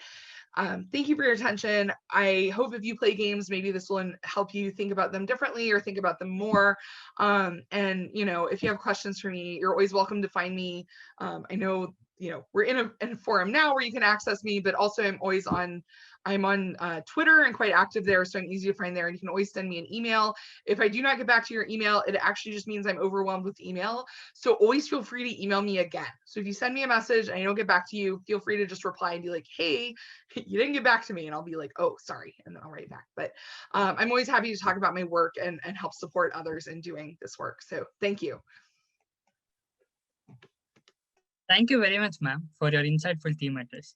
thank you for your attention. I hope if you play games, maybe this will help you think about them differently or think about them more. And you know, if you have questions for me, you're always welcome to find me. I know, you know, we're in a forum now where you can access me, but also I'm on Twitter and quite active there, so I'm easy to find there. And you can always send me an email. If I do not get back to your email, it actually just means I'm overwhelmed with email. So always feel free to email me again. So if you send me a message and I don't get back to you, feel free to just reply and be like, hey, you didn't get back to me. And I'll be like, oh, sorry. And then I'll write back. But I'm always happy to talk about my work and help support others in doing this work. So thank you. Thank you very much, ma'am, for your insightful theme address.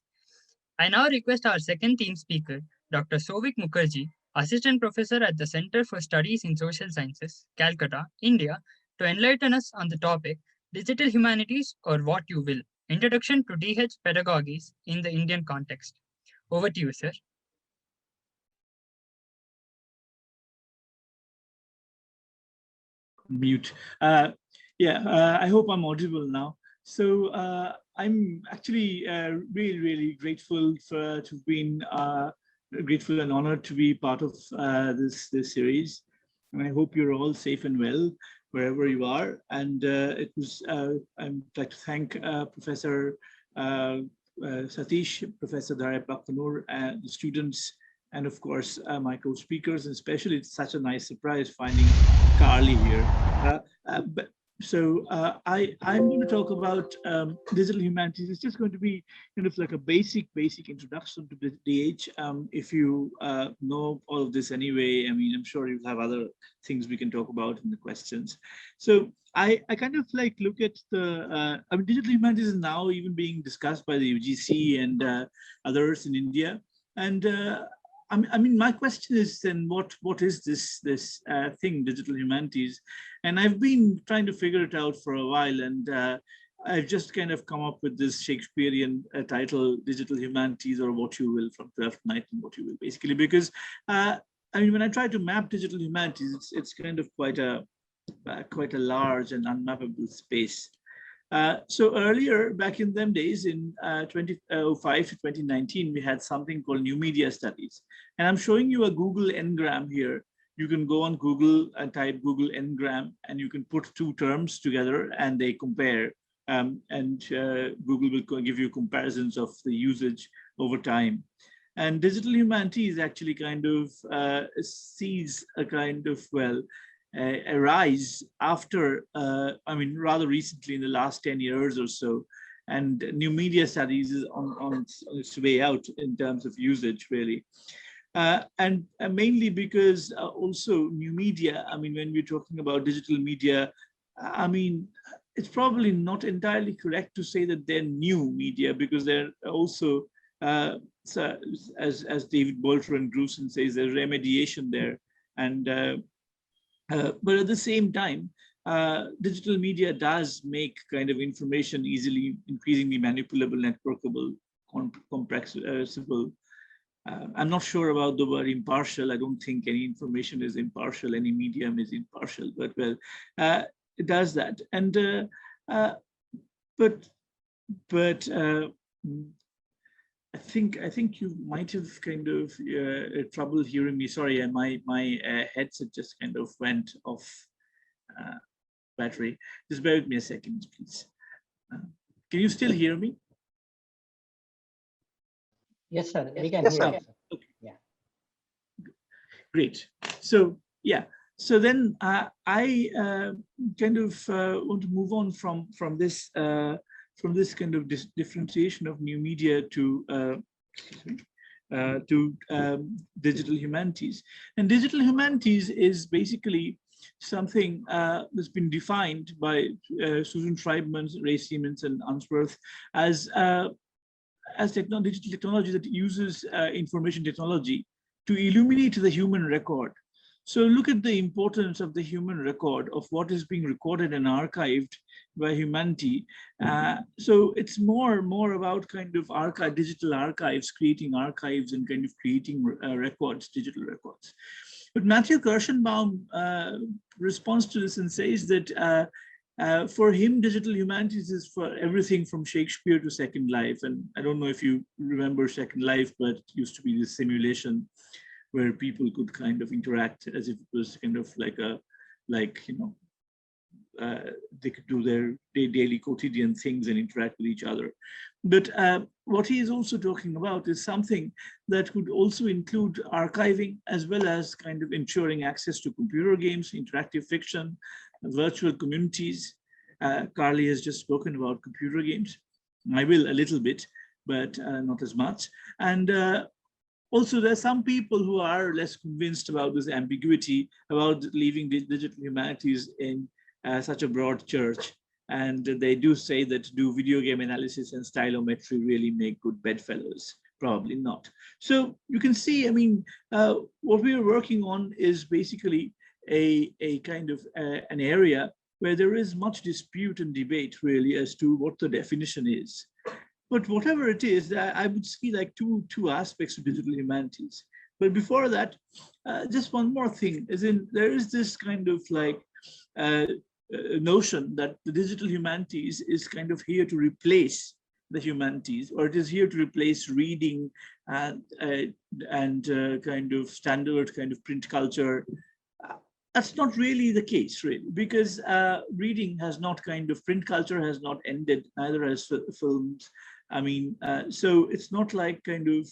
I now request our second theme speaker, Dr. Souvik Mukherjee, Assistant Professor at the Center for Studies in Social Sciences, Calcutta, India, to enlighten us on the topic, Digital Humanities or What You Will, Introduction to DH Pedagogies in the Indian Context. Over to you, sir. Mute. I hope I'm audible now. So I'm actually really, really grateful to have been grateful and honored to be part of this series. And I hope you're all safe and well wherever you are. And I'd like to thank Professor Satish, Professor Durham, and the students, and of course my co-speakers. And especially, it's such a nice surprise finding Carly here. I'm going to talk about digital humanities. It's just going to be kind of like a basic introduction to the DH. If you know all of this anyway, I mean, I'm sure you'll have other things we can talk about in the questions. So I kind of like look at the, I mean, digital humanities is now even being discussed by the UGC and others in India. And I mean, my question is then, what is this thing, digital humanities? And I've been trying to figure it out for a while, and I've just kind of come up with this Shakespearean title, Digital Humanities, or What You Will, from 12th Night and What You Will, basically, because I mean, when I try to map digital humanities, it's kind of quite a large and unmappable space. So earlier, back in them days, in 2005 to 2019, we had something called New Media Studies. And I'm showing you a Google Ngram here. You can go on Google and type Google Ngram, and you can put two terms together and they compare. Google will give you comparisons of the usage over time. And digital humanities actually kind of sees a kind of, well, a rise after, I mean, rather recently in the last 10 years or so. And new media studies is on its way out in terms of usage, really. And mainly because also new media, I mean, when we're talking about digital media, I mean, it's probably not entirely correct to say that they're new media, because they're also, so as David Bolter and Grusin says, there's remediation there. And but at the same time, digital media does make kind of information easily, increasingly manipulable, networkable, compressible. I'm not sure about the word impartial. I don't think any information is impartial, any medium is impartial, but well, it does that. And I think you might have kind of trouble hearing me. Sorry, and my headset just kind of went off battery. Just bear with me a second, please. Can you still hear me? Yes, sir. We can hear you. Okay. Yeah. Great. So yeah. So then I kind of want to move on from this kind of differentiation of new media to digital humanities. And digital humanities is basically something that's been defined by Susan Schreibman, Ray Siemens, and Unsworth as digital technology that uses information technology to illuminate the human record. So look at the importance of the human record, of what is being recorded and archived by humanity. So it's more about kind of digital archives, creating archives and kind of creating records, digital records. But Matthew Kirschenbaum responds to this and says that for him, digital humanities is for everything from Shakespeare to Second Life. And I don't know if you remember Second Life, but it used to be this simulation where people could kind of interact as if it was kind of like they could do their daily quotidian things and interact with each other. But what he is also talking about is something that could also include archiving, as well as kind of ensuring access to computer games, interactive fiction, virtual communities. Carly has just spoken about computer games. I will a little bit, but not as much. And also, there are some people who are less convinced about this ambiguity about leaving the digital humanities in such a broad church. And they do say that do video game analysis and stylometry really make good bedfellows? Probably not. So you can see, I mean, what we are working on is basically a kind of an area where there is much dispute and debate really as to what the definition is. But whatever it is, I would see like two aspects of digital humanities. But before that, just one more thing, as in there is this kind of like notion that the digital humanities is kind of here to replace the humanities, or it is here to replace reading and kind of standard kind of print culture. That's not really the case, really, because reading has not print culture has not ended, neither has films. I mean, so it's not like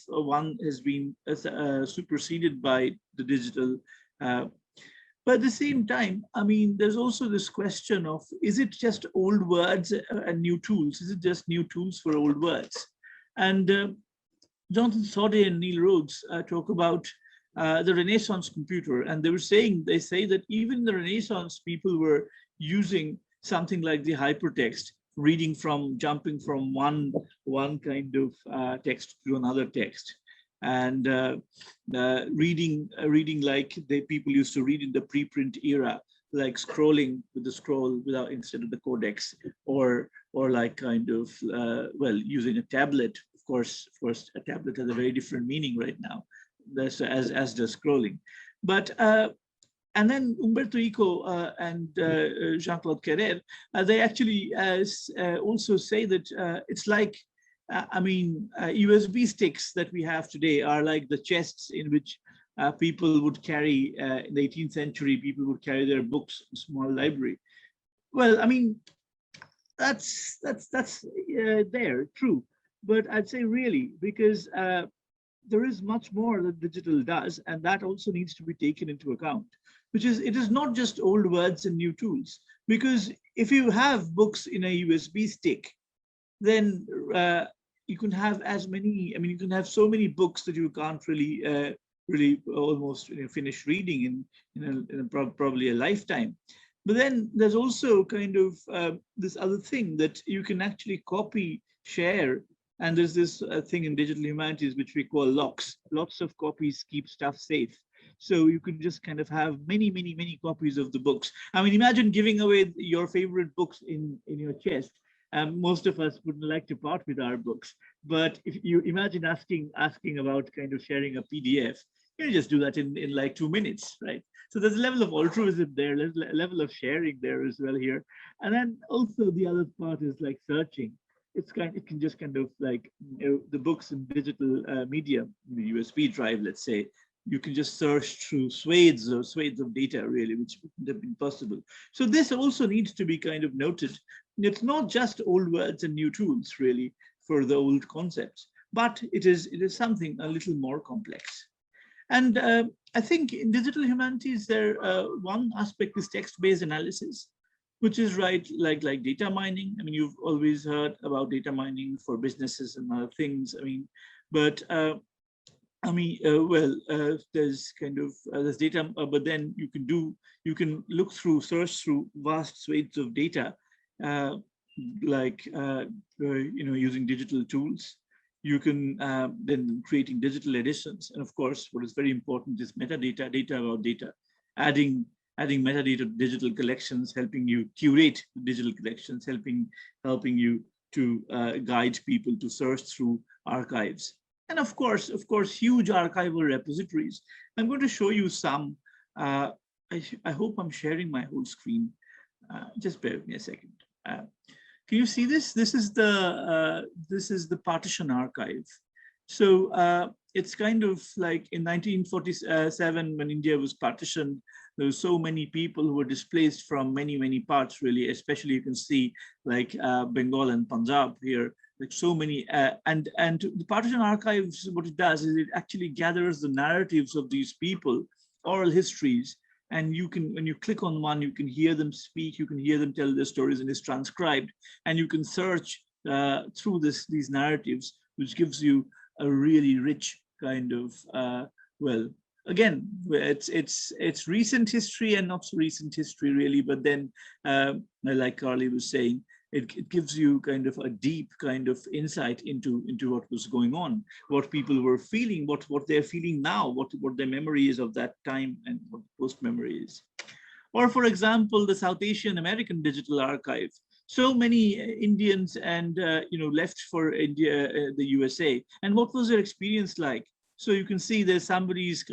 one has been superseded by the digital. But at the same time, I mean, there's also this question of, is it just old words and new tools? Is it just new tools for old words? And Jonathan Soddy and Neil Rhodes talk about the Renaissance computer, and they say that even the Renaissance people were using something like the hypertext, jumping from one kind of text to another text, and reading like the people used to read in the preprint era, like scrolling with the scroll instead of the codex, or like using a tablet. Of course, a tablet has a very different meaning right now, as does scrolling. But and then Umberto Eco and Jean-Claude Carrère, they actually also say that it's like, USB sticks that we have today are like the chests in which people would carry, in the 18th century, people would carry their books in a small library. Well, I mean, that's there, true. But I'd say really, because there is much more that digital does, and that also needs to be taken into account, which is, it is not just old words and new tools, because if you have books in a USB stick, then you can have you can have so many books that you can't really almost finish reading in probably a lifetime. But then there's also this other thing that you can actually copy, share, and there's this thing in digital humanities which we call locks. Lots of copies keep stuff safe. So you could just have many copies of the books. I mean, imagine giving away your favorite books in your chest. Most of us wouldn't like to part with our books, but if you imagine asking about sharing a PDF, you just do that in like 2 minutes, right? So there's a level of altruism there, there's a level of sharing there as well here. And then also the other part is like searching. It can just like, the books in digital media, the USB drive, let's say, you can just search through swathes of data, really, which wouldn't have been possible. So this also needs to be noted. It's not just old words and new tools, really, for the old concepts, but it is something a little more complex. And I think in digital humanities, one aspect is text-based analysis, which is like data mining. I mean, you've always heard about data mining for businesses and other things. I mean, but there's there's data, but then you can search through vast swathes of data, using digital tools. You can then creating digital editions, and of course, what is very important is metadata, data about data, adding metadata to digital collections, helping you curate digital collections, helping you to guide people to search through archives. And of course, huge archival repositories. I'm going to show you some. I hope I'm sharing my whole screen. Just bear with me a second. Can you see this? This is the partition archive. So it's like in 1947, when India was partitioned, there were so many people who were displaced from many parts, really, especially you can see like Bengal and Punjab here, like so many, and the partition archives, what it does is it actually gathers the narratives of these people, oral histories, and you can, when you click on one, you can hear them speak, you can hear them tell their stories, and it's transcribed, and you can search through these narratives, which gives you a really rich again, it's recent history and not so recent history, really, but then like Carly was saying, it gives you a deep insight into what was going on, what people were feeling, what they're feeling now, what their memory is of that time, and what post memory is. Or for example, the South Asian American Digital Archive. So many Indians and left for India, the USA, and what was their experience like? So you can see there's somebody's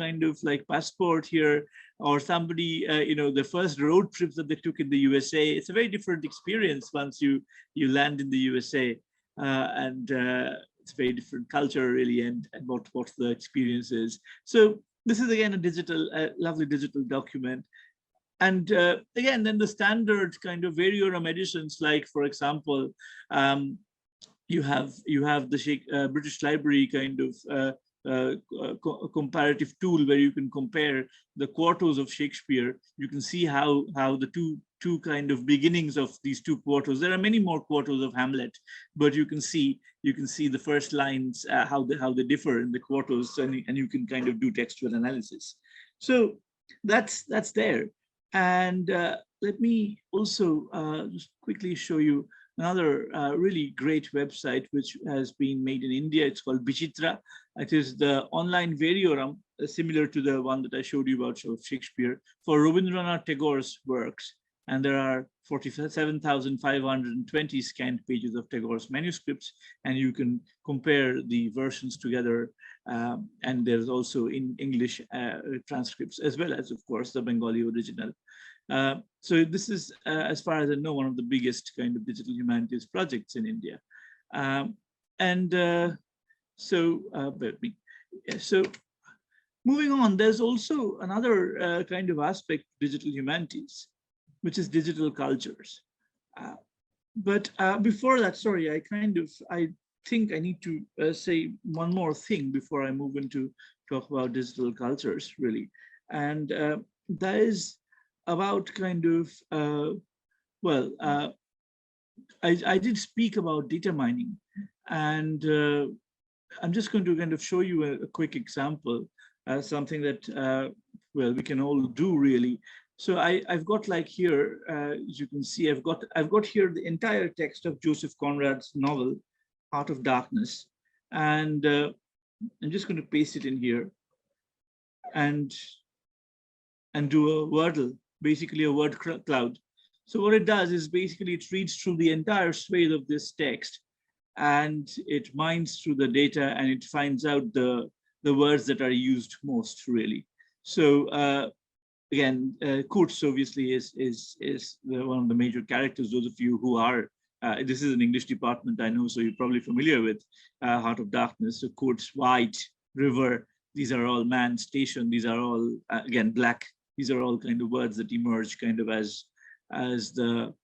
like passport here, or somebody, the first road trips that they took in the USA. It's a very different experience once you land in the USA. and it's a very different culture really, and what the experience is. So this is again a digital, lovely digital document. And again, then the standard kind of variorum editions, like for example, you have the British Library kind of comparative tool where you can compare the quartos of Shakespeare. You can see how the two kind of beginnings of these two quartos. There are many more quartos of Hamlet, but you can see the first lines, how they differ in the quartos, and you can kind of do textual analysis. So that's there. And let me also just quickly show you another really great website which has been made in India. It's called Bichitra. It is the online variorum, similar to the one that I showed you about of Shakespeare, for Rabindranath Tagore's works. And there are 47,520 scanned pages of Tagore's manuscripts, and you can compare the versions together. And there's also in English transcripts, as well as, of course, the Bengali original. So this is, as far as I know, one of the biggest kind of digital humanities projects in India. So moving on, there's also another kind of aspect of digital humanities, which is digital cultures. But before that, sorry, I think I need to say one more thing before I move into talk about digital cultures, really. And that is about kind of, I did speak about data mining, and I'm just going to kind of show you a quick example, something that, we can all do really. So I've got like here, as you can see, I've got here the entire text of Joseph Conrad's novel, Heart of Darkness. And I'm just going to paste it in here and do a Wordle, basically a word cloud. So what it does is basically it reads through the entire swathe of this text, and it mines through the data, and it finds out the words that are used most, really. So again, Kurtz obviously is one of the major characters. Those of you who are, this is an English department, I know, so you're probably familiar with Heart of Darkness. So Kurtz, white, river, these are all man, station, these are all, again, black. These are all kind of words that emerge kind of as the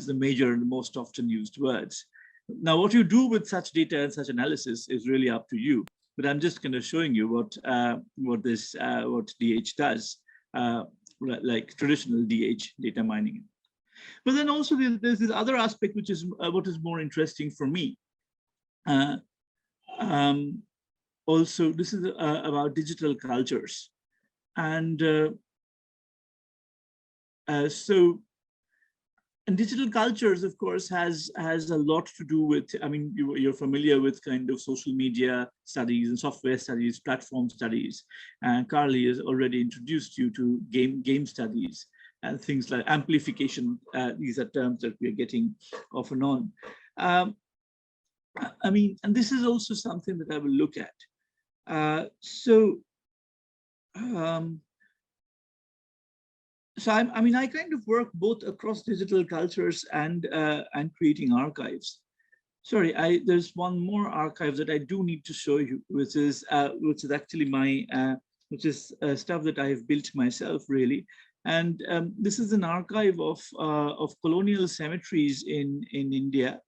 major and the most often used words. Now, what you do with such data and such analysis is really up to you. But I'm just kind of showing you what DH does, like traditional DH data mining. But then also there's this other aspect, which is what is more interesting for me. Also, this is about digital cultures. And and digital cultures, of course, has a lot to do with, I mean, you're familiar with kind of social media studies and software studies, platform studies. And Carly has already introduced you to game studies and things like amplification. These are terms that we are getting off and on. I mean, and this is also something that I will look at. So I mean, I kind of work both across digital cultures and creating archives. Sorry, there's one more archive that I do need to show you, which is actually my stuff that I have built myself, really. And this is an archive of colonial cemeteries in India.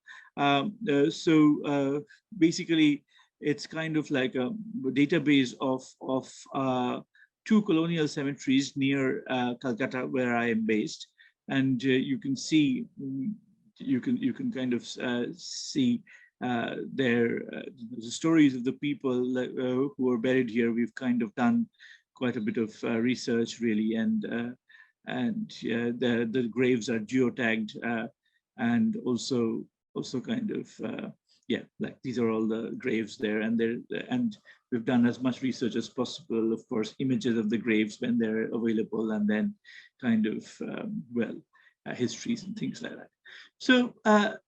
Basically, it's kind of like a database of 2 colonial cemeteries near Calcutta, where I am based, and you can see, you can kind of see the stories of the people who are buried here. We've kind of done quite a bit of research, really, and the graves are geotagged, and also kind of like these are all the graves there, and we've done as much research as possible, of course, images of the graves when they're available, and then kind of histories and things like that. So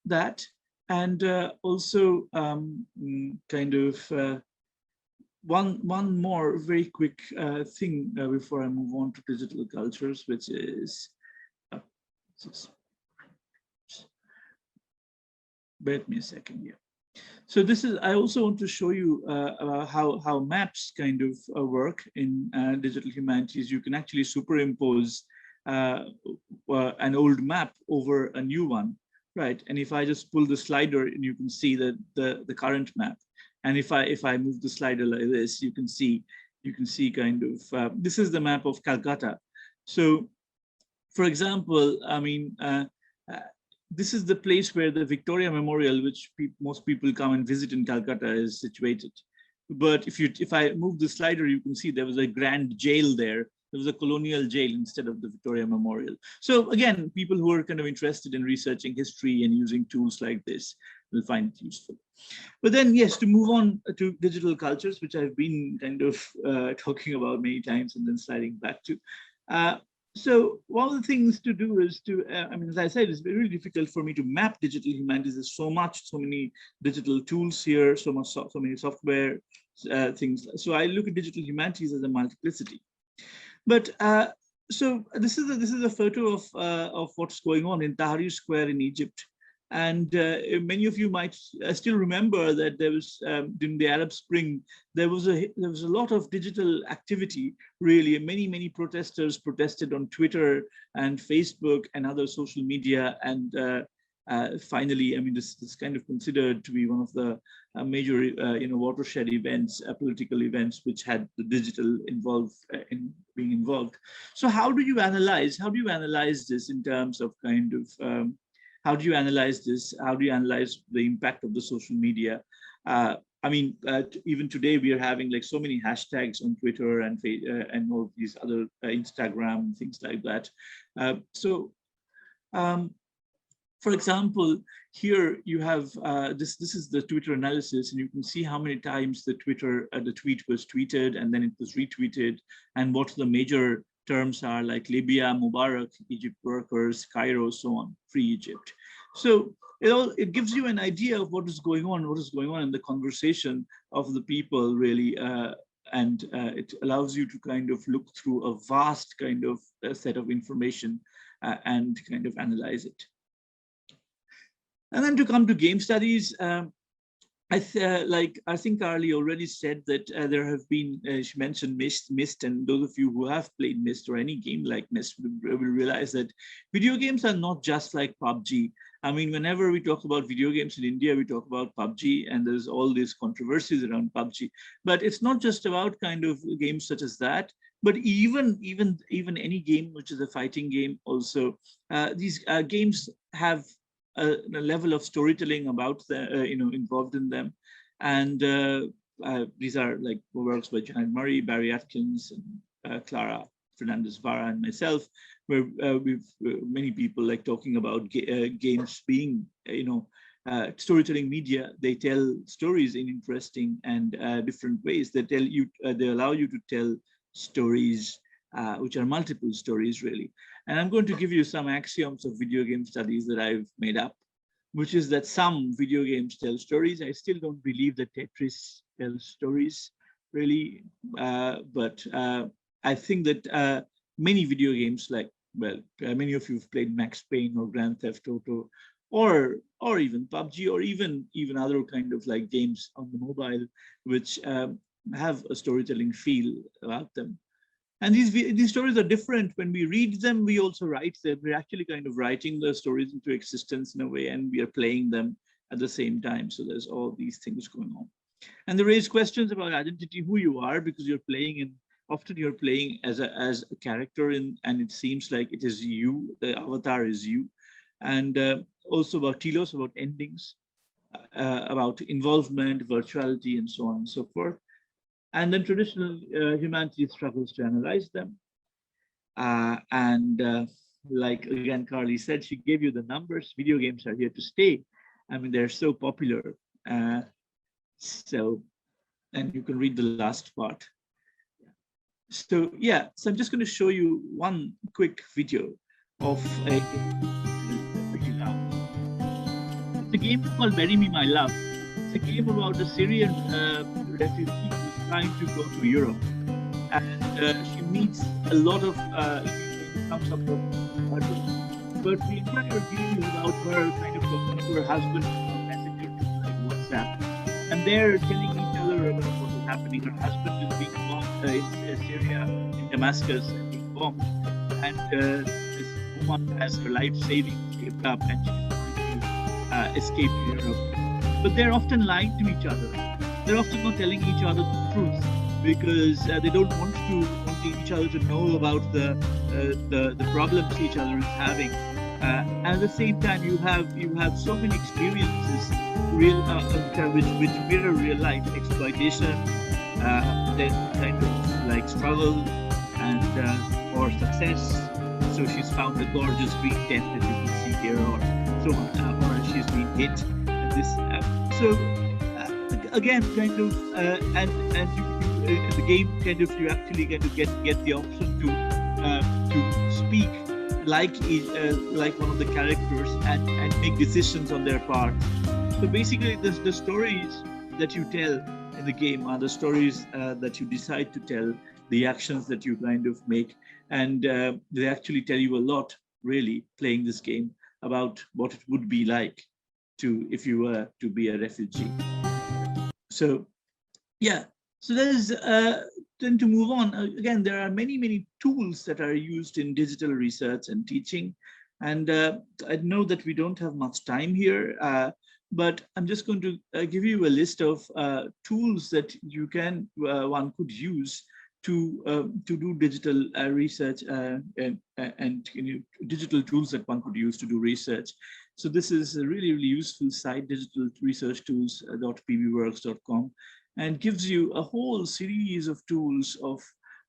that, and also kind of one more very quick thing before I move on to digital cultures, which is bear with me a second here. So this is, I also want to show you how maps kind of work in digital humanities. You can actually superimpose an old map over a new one, right? And if I just pull the slider, and you can see the current map. And if I move the slider like this, you can see kind of, this is the map of Calcutta. So, for example, I mean, this is the place where the Victoria Memorial, which most people come and visit in Calcutta, is situated. But if I move the slider, you can see there was a grand jail there. There was a colonial jail instead of the Victoria Memorial. So again, people who are kind of interested in researching history and using tools like this will find it useful. But then, yes, to move on to digital cultures, which I've been kind of talking about many times and then sliding back to. So one of the things to do is to, I mean, as I said, it's very difficult for me to map digital humanities. There's so many digital tools here, so many software things. So I look at digital humanities as a multiplicity. But so this is a photo of what's going on in Tahrir Square in Egypt. And many of you might still remember that there was during the Arab Spring, there was a lot of digital activity. Really, many protesters protested on Twitter and Facebook and other social media. And finally, I mean, this is kind of considered to be one of the major watershed events, political events, which had the digital being involved. So how do you analyze this in terms of kind of how do you analyze this? How do you analyze the impact of the social media? I mean, even today we are having like so many hashtags on Twitter and all these other Instagram, things like that. For example, here you have this is the Twitter analysis, and you can see how many times the tweet was tweeted and then it was retweeted, and what the major terms are, like Libya, Mubarak, Egypt workers, Cairo, so on, free Egypt. So it gives you an idea of what is going on in the conversation of the people, really, and it allows you to kind of look through a vast kind of set of information and kind of analyze it. And then to come to game studies, I think Carly already said that there have been, she mentioned Myst, and those of you who have played Myst or any game like Myst will realize that video games are not just like PUBG. I mean, whenever we talk about video games in India, we talk about PUBG, and there's all these controversies around PUBG. But it's not just about kind of games such as that, but even any game which is a fighting game also. These games have a level of storytelling about involved in them, and these are like works by Janet Murray, Barry Atkins, and Clara Fernandez Vara, and myself, where many people like talking about games being storytelling media. They tell stories in interesting and different ways. They allow you to tell stories which are multiple stories, really. And I'm going to give you some axioms of video game studies that I've made up, which is that some video games tell stories. I still don't believe that Tetris tells stories, really, but I think that many video games, like, well, many of you have played Max Payne or Grand Theft Auto, or even PUBG, or even other kind of like games on the mobile, which have a storytelling feel about them. And these stories are different. When we read them, we also write them. We're actually kind of writing the stories into existence in a way, and we are playing them at the same time. So there's all these things going on. And they raise questions about identity, who you are, because you're playing in, often you're playing as a character and it seems like it is you, the avatar is you. And also about telos, about endings, about involvement, virtuality, and so on and so forth. And then traditional humanities struggles to analyze them. Like again, Carly said, she gave you the numbers. Video games are here to stay. I mean, they're so popular. And you can read the last part. So yeah, so I'm just going to show you one quick video of a game called Bury Me My Love. It's a game about a Syrian refugee who's trying to go to Europe, and she meets a lot of comes up with hurdles. But the entire game is about her kind of talking to her husband, WhatsApp, and they're telling each other about what is happening. Her husband is being bombed in Syria, in Damascus, being bombed, and this woman has her life saved up, and she's trying to escape to Europe. But they're often lying to each other. They're often not telling each other the truth because they don't want each other to know about the problems each other is having. At the same time, you have so many experiences, which mirror real life exploitation, then kind of like struggle and or success. So she's found a gorgeous green tent that you can see here, or so on, or she's been hit. And this, again, kind of, the game kind of you actually get the option to speak like one of the characters and make decisions on their part. So basically, the stories that you tell in the game are the stories that you decide to tell, the actions that you kind of make, and they actually tell you a lot, really, playing this game about what it would be like if you were to be a refugee. So, yeah. So there's then to move on. Again, there are many tools that are used in digital research and teaching, and I know that we don't have much time here, but I'm just going to give you a list of tools that one could use to do digital research and digital tools that one could use to do research. So this is a really useful site, digitalresearchtools.pbworks.com, and gives you a whole series of tools of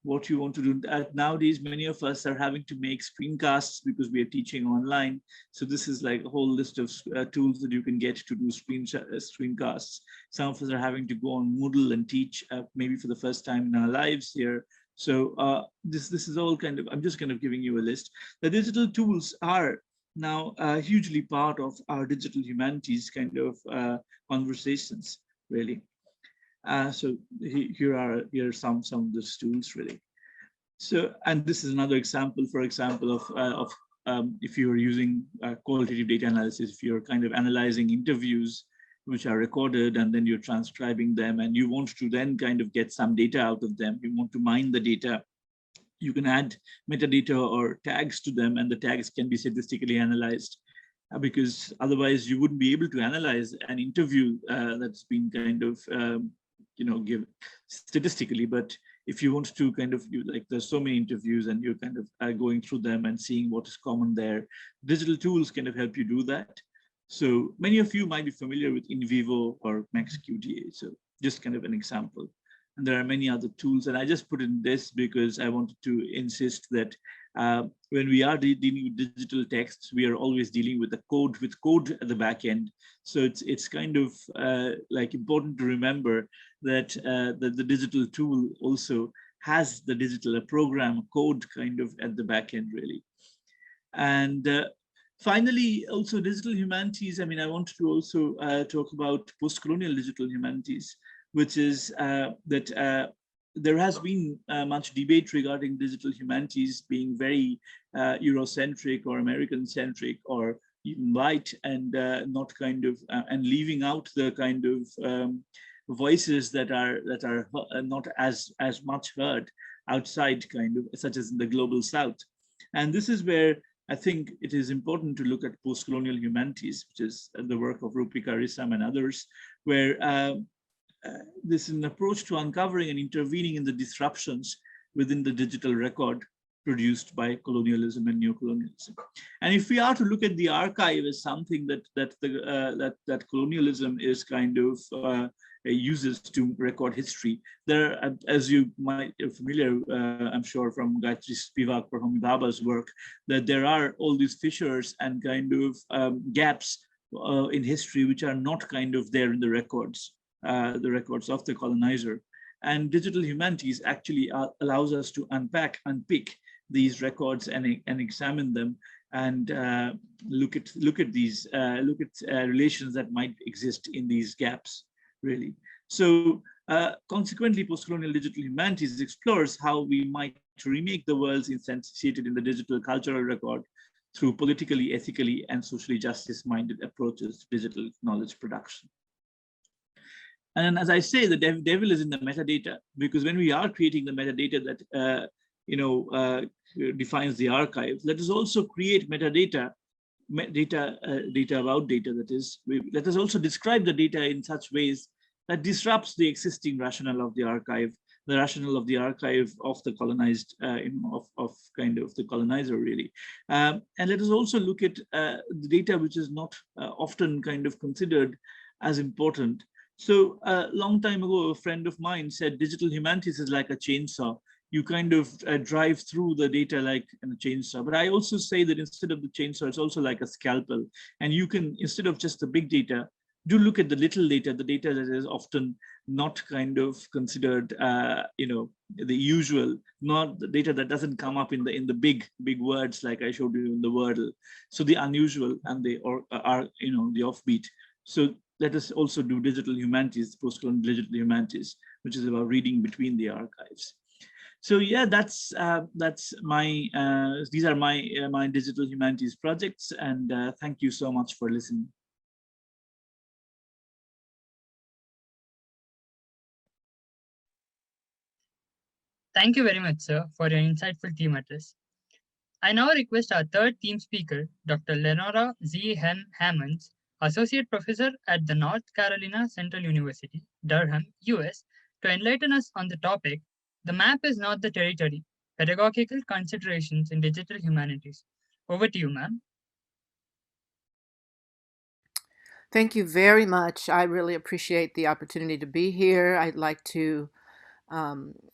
what you want to do. Nowadays, many of us are having to make screencasts because we are teaching online. So this is like a whole list of tools that you can get to do screencasts. Some of us are having to go on Moodle and teach maybe for the first time in our lives here. So this is all kind of, I'm just kind of giving you a list. The digital tools are now hugely part of our digital humanities kind of conversations, really. So here are some of those tools, really. So, and this is another example, for example, of if you're using qualitative data analysis, if you're kind of analyzing interviews which are recorded and then you're transcribing them and you want to then kind of get some data out of them, you want to mine the data, you can add metadata or tags to them, and the tags can be statistically analyzed. Because otherwise you wouldn't be able to analyze an interview that's been kind of give statistically. But if you want to kind of there's so many interviews and you're kind of going through them and seeing what is common there, digital tools kind of help you do that. So many of you might be familiar with InVivo or MaxQDA. So just kind of an example. And there are many other tools, and I just put in this because I wanted to insist that when we are dealing with digital texts, we are always dealing with code at the back end. So it's kind of important to remember that the digital tool also has the digital program code kind of at the back end, really. And finally, also digital humanities. I mean, I wanted to also talk about post-colonial digital humanities, which is that there has been much debate regarding digital humanities being very Eurocentric or American-centric or even white, and not kind of and leaving out the kind of voices that are not as much heard outside, kind of, such as in the global South. And this is where I think it is important to look at post-colonial humanities, which is the work of Rupika Risam and others, where this is an approach to uncovering and intervening in the disruptions within the digital record produced by colonialism and neocolonialism. And if we are to look at the archive as something that colonialism is kind of uses to record history, there, as you might be familiar, I'm sure, from Gayatri Spivak or Homi Bhabha's work, that there are all these fissures and kind of gaps in history which are not kind of there in the records of the colonizer. And digital humanities actually allows us to unpick these records and examine them and look at relations that might exist in these gaps, really. So consequently, postcolonial digital humanities explores how we might remake the worlds instantiated in the digital cultural record through politically, ethically, and socially justice-minded approaches to digital knowledge production. And then, as I say, the devil is in the metadata, because when we are creating the metadata that defines the archive, let us also create metadata data about data. That is, let us also describe the data in such ways that disrupts the existing rationale of the archive, the rationale of the archive of the colonized, of kind of the colonizer, really. And let us also look at the data which is not often kind of considered as important. So a long time ago, a friend of mine said digital humanities is like a chainsaw. You kind of drive through the data like in a chainsaw. But I also say that instead of the chainsaw, it's also like a scalpel. And you can, instead of just the big data, do look at the little data, the data that is often not kind of considered, the usual, not the data that doesn't come up in the big words like I showed you in the Wordle. So the unusual and the offbeat. So let us also do digital humanities, post-colonial digital humanities, which is about reading between the archives. So yeah, that's my these are my digital humanities projects, and thank you so much for listening. Thank you very much, sir, for your insightful team address. I now request our third theme speaker, Dr. Lenora Z. Hammonds, Associate Professor at the North Carolina Central University, Durham, US, to enlighten us on the topic, The Map is Not the Territory, Pedagogical Considerations in Digital Humanities. Over to you, ma'am. Thank you very much. I really appreciate the opportunity to be here. I'd like to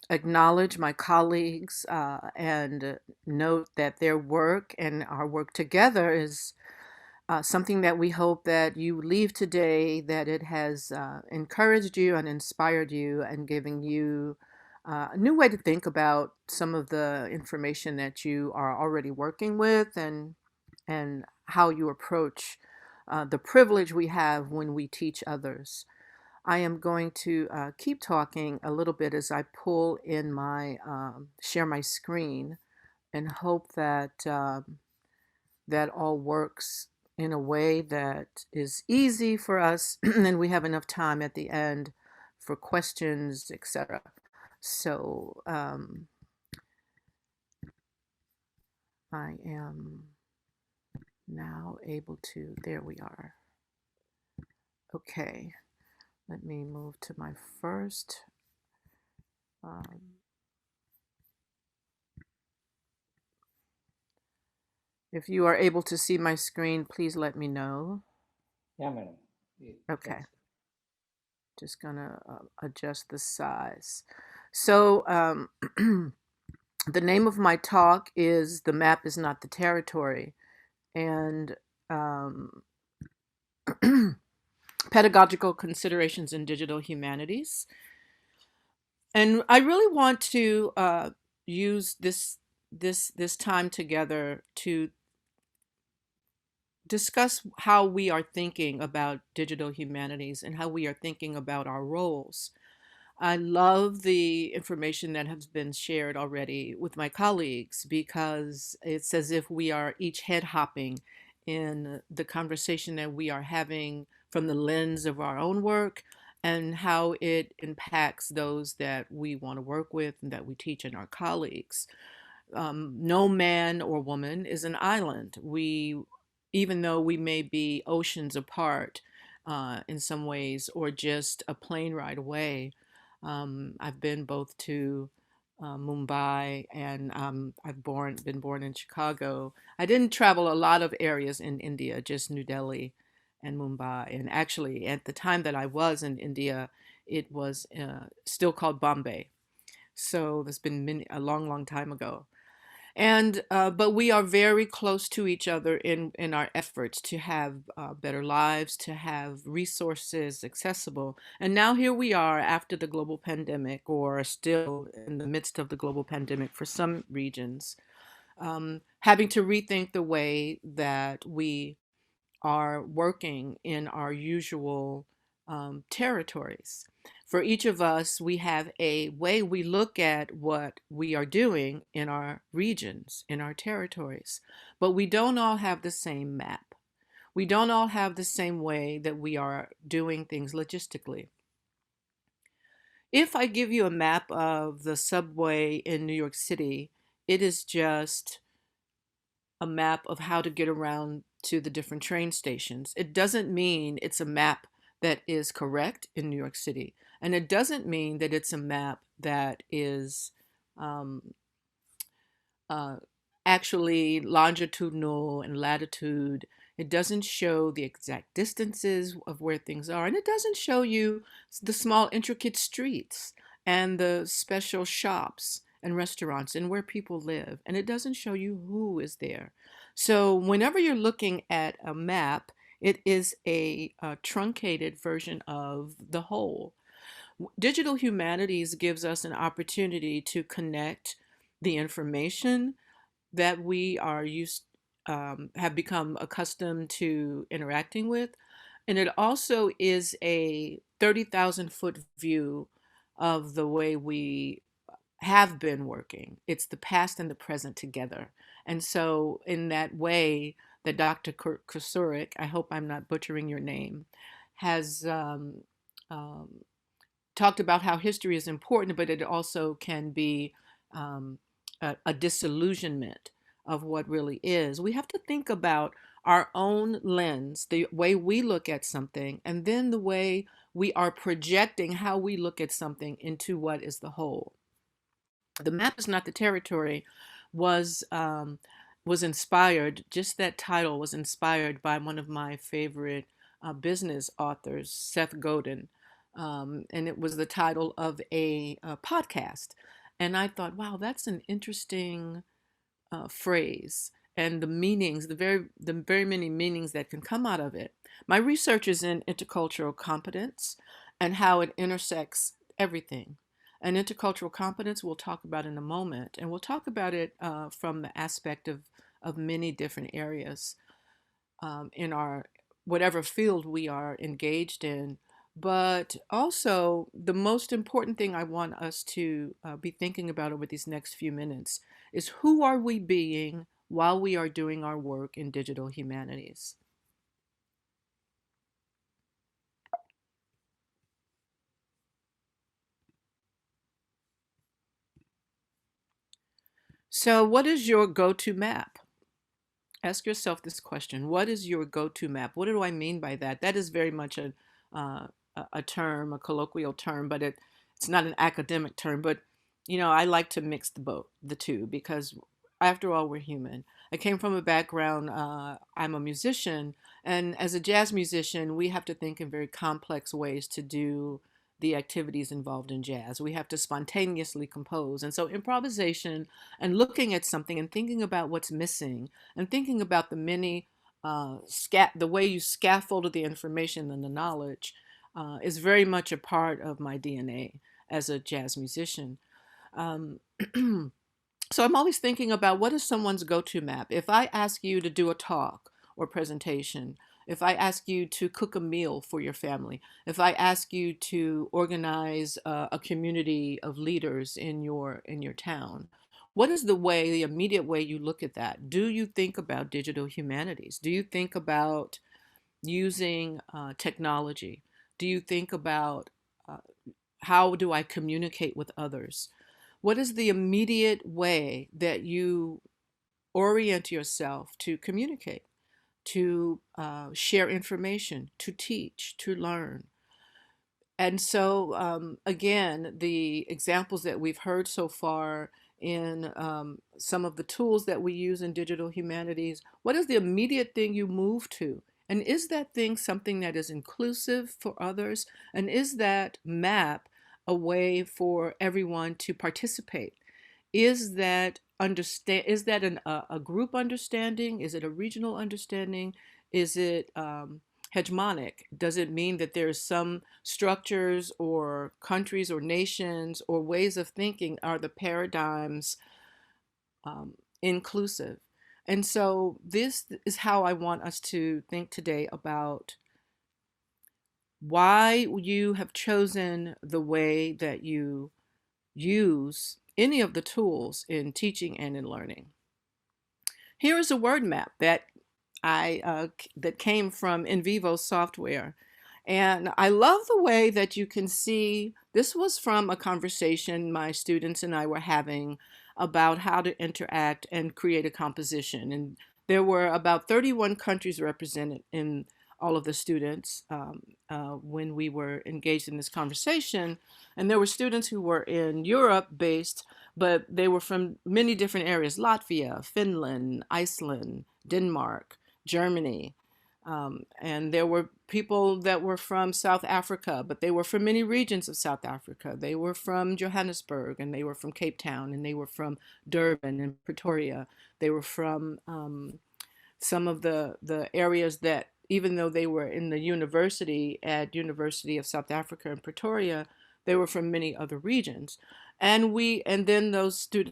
acknowledge my colleagues and note that their work and our work together is something that we hope that you leave today, that it has encouraged you and inspired you and given you a new way to think about some of the information that you are already working with and how you approach the privilege we have when we teach others. I am going to keep talking a little bit as I pull in my, share my screen and hope that that all works in a way that is easy for us and we have enough time at the end for questions, etc. So I am now able to, there we are. Okay, let me move to my first. If you are able to see my screen, please let me know. Yeah, madam. Okay. Just gonna adjust the size. So the name of my talk is The Map is Not the Territory, and Pedagogical Considerations in Digital Humanities. And I really want to use this time together to discuss how we are thinking about digital humanities and how we are thinking about our roles. I love the information that has been shared already with my colleagues because it's as if we are each head hopping in the conversation that we are having from the lens of our own work and how it impacts those that we want to work with and that we teach and our colleagues. No man or woman is an island. Even though we may be oceans apart in some ways or just a plane ride away, I've been both to Mumbai and I've been born in Chicago. I didn't travel a lot of areas in India, just New Delhi and Mumbai. And actually, at the time that I was in India, it was still called Bombay. So that's been a long time ago. And but we are very close to each other in our efforts to have better lives, to have resources accessible. And now here we are after the global pandemic, or still in the midst of the global pandemic for some regions, having to rethink the way that we are working in our usual territories. For each of us, we have a way we look at what we are doing in our regions, in our territories, but we don't all have the same map. We don't all have the same way that we are doing things logistically. If I give you a map of the subway in New York City, it is just a map of how to get around to the different train stations. It doesn't mean it's a map that is correct in New York City. And it doesn't mean that it's a map that is um, uh, actually longitudinal and latitude. It doesn't show the exact distances of where things are. And it doesn't show you the small, intricate streets and the special shops and restaurants and where people live. And it doesn't show you who is there. So whenever you're looking at a map, it is a truncated version of the whole. Digital humanities gives us an opportunity to connect the information that we are have become accustomed to interacting with. And it also is a 30,000-foot view of the way we have been working. It's the past and the present together. And so in that way that Dr. Kocurek, I hope I'm not butchering your name, has um, talked about how history is important, but it also can be um, a disillusionment of what really is. We have to think about our own lens, the way we look at something, and then the way we are projecting how we look at something into what is the whole. The Map is Not the Territory was was inspired, just that title was inspired by one of my favorite business authors, Seth Godin. And it was the title of a podcast. And I thought, wow, that's an interesting phrase, and the meanings, the very many meanings that can come out of it. My research is in intercultural competence and how it intersects everything. And intercultural competence we'll talk about in a moment, and we'll talk about it from the aspect of many different areas in our whatever field we are engaged in. But also, the most important thing I want us to be thinking about over these next few minutes is who are we being while we are doing our work in digital humanities? So, what is your go to map? Ask yourself this question. What is your go to map? What do I mean by that? That is very much uh, a term, a colloquial term, but it's not an academic term. But, I like to mix the two, because after all, we're human. I came from a background, I'm a musician, and as a jazz musician, we have to think in very complex ways to do the activities involved in jazz. We have to spontaneously compose. And so improvisation and looking at something and thinking about what's missing and thinking about the many the way you scaffold the information and the knowledge is very much a part of my DNA as a jazz musician. Um, so I'm always thinking about what is someone's go-to map. If I ask you to do a talk or presentation, if I ask you to cook a meal for your family, if I ask you to organize a community of leaders in your town, what is the immediate way you look at that? Do you think about digital humanities? Do you think about using technology? Do you think about uh, how do I communicate with others? What is the immediate way that you orient yourself to communicate, to share information, to teach, to learn? And so, again, the examples that we've heard so far in some of the tools that we use in digital humanities, what is the immediate thing you move to? And is that thing something that is inclusive for others? And is that map a way for everyone to participate? Is that a group understanding? Is it a regional understanding? Is it hegemonic? Does it mean that there's some structures or countries or nations or ways of thinking are the paradigms inclusive? And so this is how I want us to think today about why you have chosen the way that you use any of the tools in teaching and in learning. Here is a word map that that came from In Vivo software, And I love the way that you can see this was from a conversation my students and I were having about how to interact and create a composition. And there were about 31 countries represented in all of the students when we were engaged in this conversation. And there were students who were in Europe based, but they were from many different areas: Latvia, Finland, Iceland, Denmark, Germany. And there were people that were from South Africa, but they were from many regions of South Africa. They were from Johannesburg, and they were from Cape Town, and they were from Durham and Pretoria. They were from some of the areas that, even though they were in the university at University of South Africa in Pretoria, they were from many other regions. And then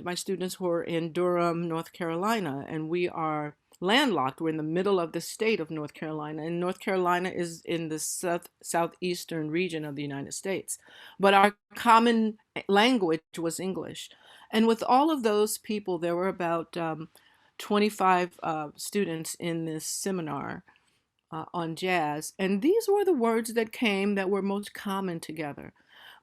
my students were in Durham, North Carolina, and we are landlocked. We're in the middle of the state of North Carolina, and North Carolina is in the southeastern region of the United States. But our common language was English. And with all of those people, there were about 25 students in this seminar on jazz, and these were the words that came that were most common together.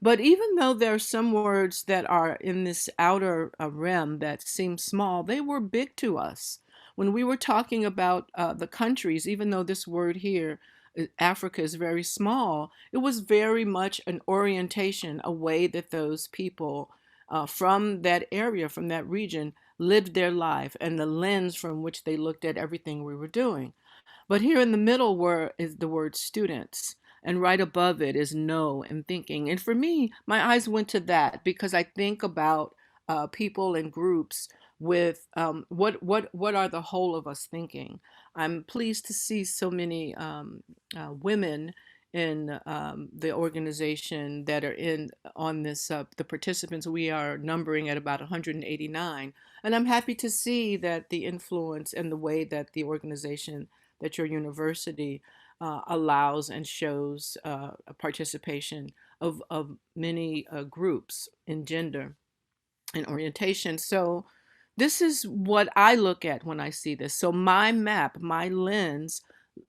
But even though there are some words that are in this outer rim that seem small, they were big to us. When we were talking about the countries, even though this word here, Africa, is very small, it was very much an orientation, a way that those people from that area, from that region, lived their life, and the lens from which they looked at everything we were doing. But here in the middle is the word students, and right above it is know and thinking. And for me, my eyes went to that because I think about people and groups with what are the whole of us thinking. I'm pleased to see so many women in the organization that are in on this. The participants, we are numbering at about 189, and I'm happy to see that the influence and the way that the organization, that your university allows and shows a participation of many groups in gender and orientation. So this is what I look at when I see this. So my map, my lens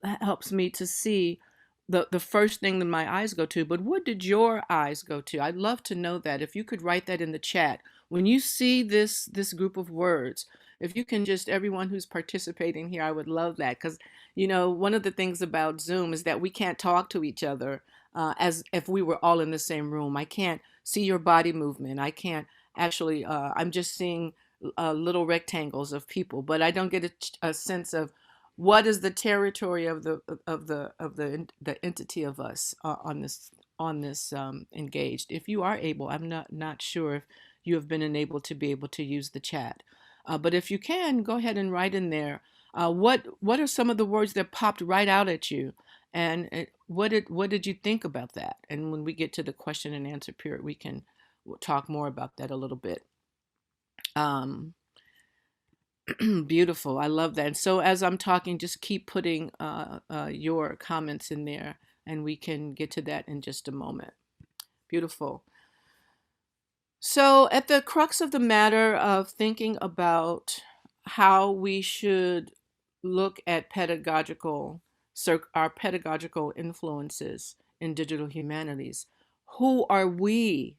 helps me to see the first thing that my eyes go to. But what did your eyes go to? I'd love to know that. If you could write that in the chat. When you see this group of words, if you can just, everyone who's participating here, I would love that. Because, one of the things about Zoom is that we can't talk to each other as if we were all in the same room. I can't see your body movement. I can't actually, I'm just seeing little rectangles of people, but I don't get a sense of what is the territory of the entity of us on this engaged. If you are able, I'm not sure if you have been enabled to be able to use the chat, but if you can, go ahead and write in there what are some of the words that popped right out at you, and what did you think about that? And when we get to the question and answer period, we can talk more about that a little bit. Beautiful. I love that. And so as I'm talking, just keep putting your comments in there, and we can get to that in just a moment. Beautiful. So at the crux of the matter of thinking about how we should look at our pedagogical influences in digital humanities, who are we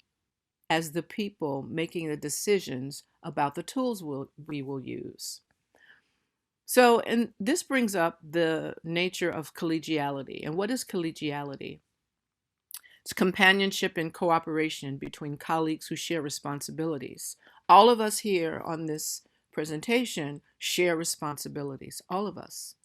as the people making the decisions about the tools we will use? So, and this brings up the nature of collegiality. And what is collegiality? It's companionship and cooperation between colleagues who share responsibilities. All of us here on this presentation share responsibilities, all of us.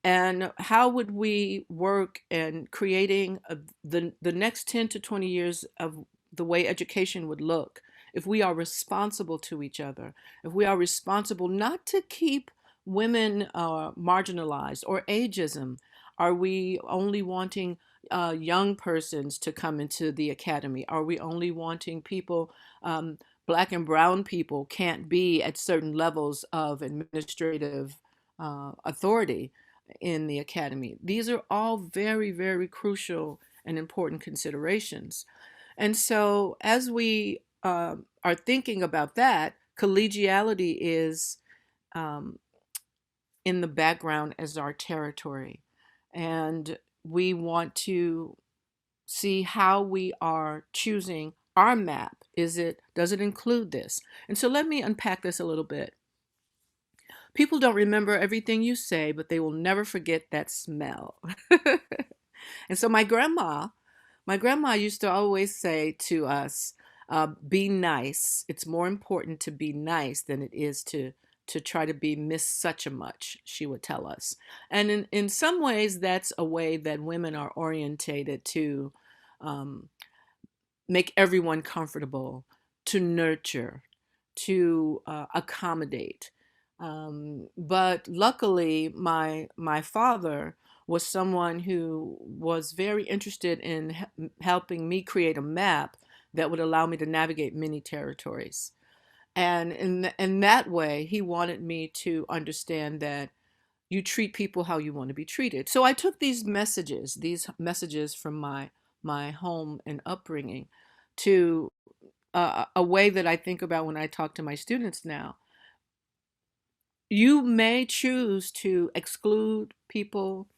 And how would we work in creating the next 10 to 20 years of the way education would look if we are responsible to each other, if we are responsible not to keep women marginalized or ageism? Are we only wanting young persons to come into the academy? Are we only wanting people, Black and brown people can't be at certain levels of administrative authority in the academy? These are all very, very crucial and important considerations. And so as we are thinking about that, collegiality is in the background as our territory. And we want to see how we are choosing our map. Does it include this? And so let me unpack this a little bit. People don't remember everything you say, but they will never forget that smell. And so my grandma used to always say to us, be nice. It's more important to be nice than it is to try to be Miss Such a Much, she would tell us. And in some ways, that's a way that women are orientated to make everyone comfortable, to nurture, to accommodate. But luckily, my father was someone who was very interested in helping me create a map that would allow me to navigate many territories. And in that way, he wanted me to understand that you treat people how you want to be treated. So I took these messages from my home and upbringing to a way that I think about when I talk to my students now. You may choose to exclude people.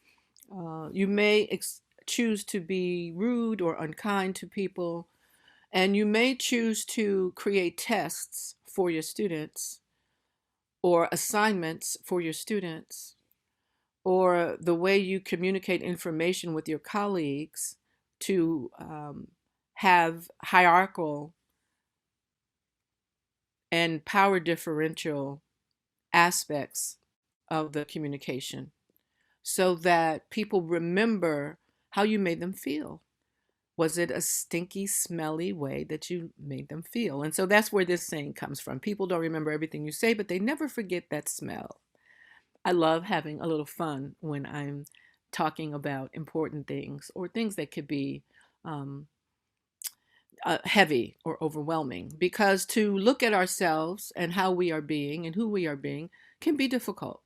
You may choose to be rude or unkind to people. And you may choose to create tests for your students or assignments for your students or the way you communicate information with your colleagues to have hierarchical and power differential aspects of the communication so that people remember how you made them feel. Was it a stinky, smelly way that you made them feel? And so that's where this saying comes from. People don't remember everything you say, but they never forget that smell. I love having a little fun when I'm talking about important things or things that could be heavy or overwhelming, because to look at ourselves and how we are being and who we are being can be difficult.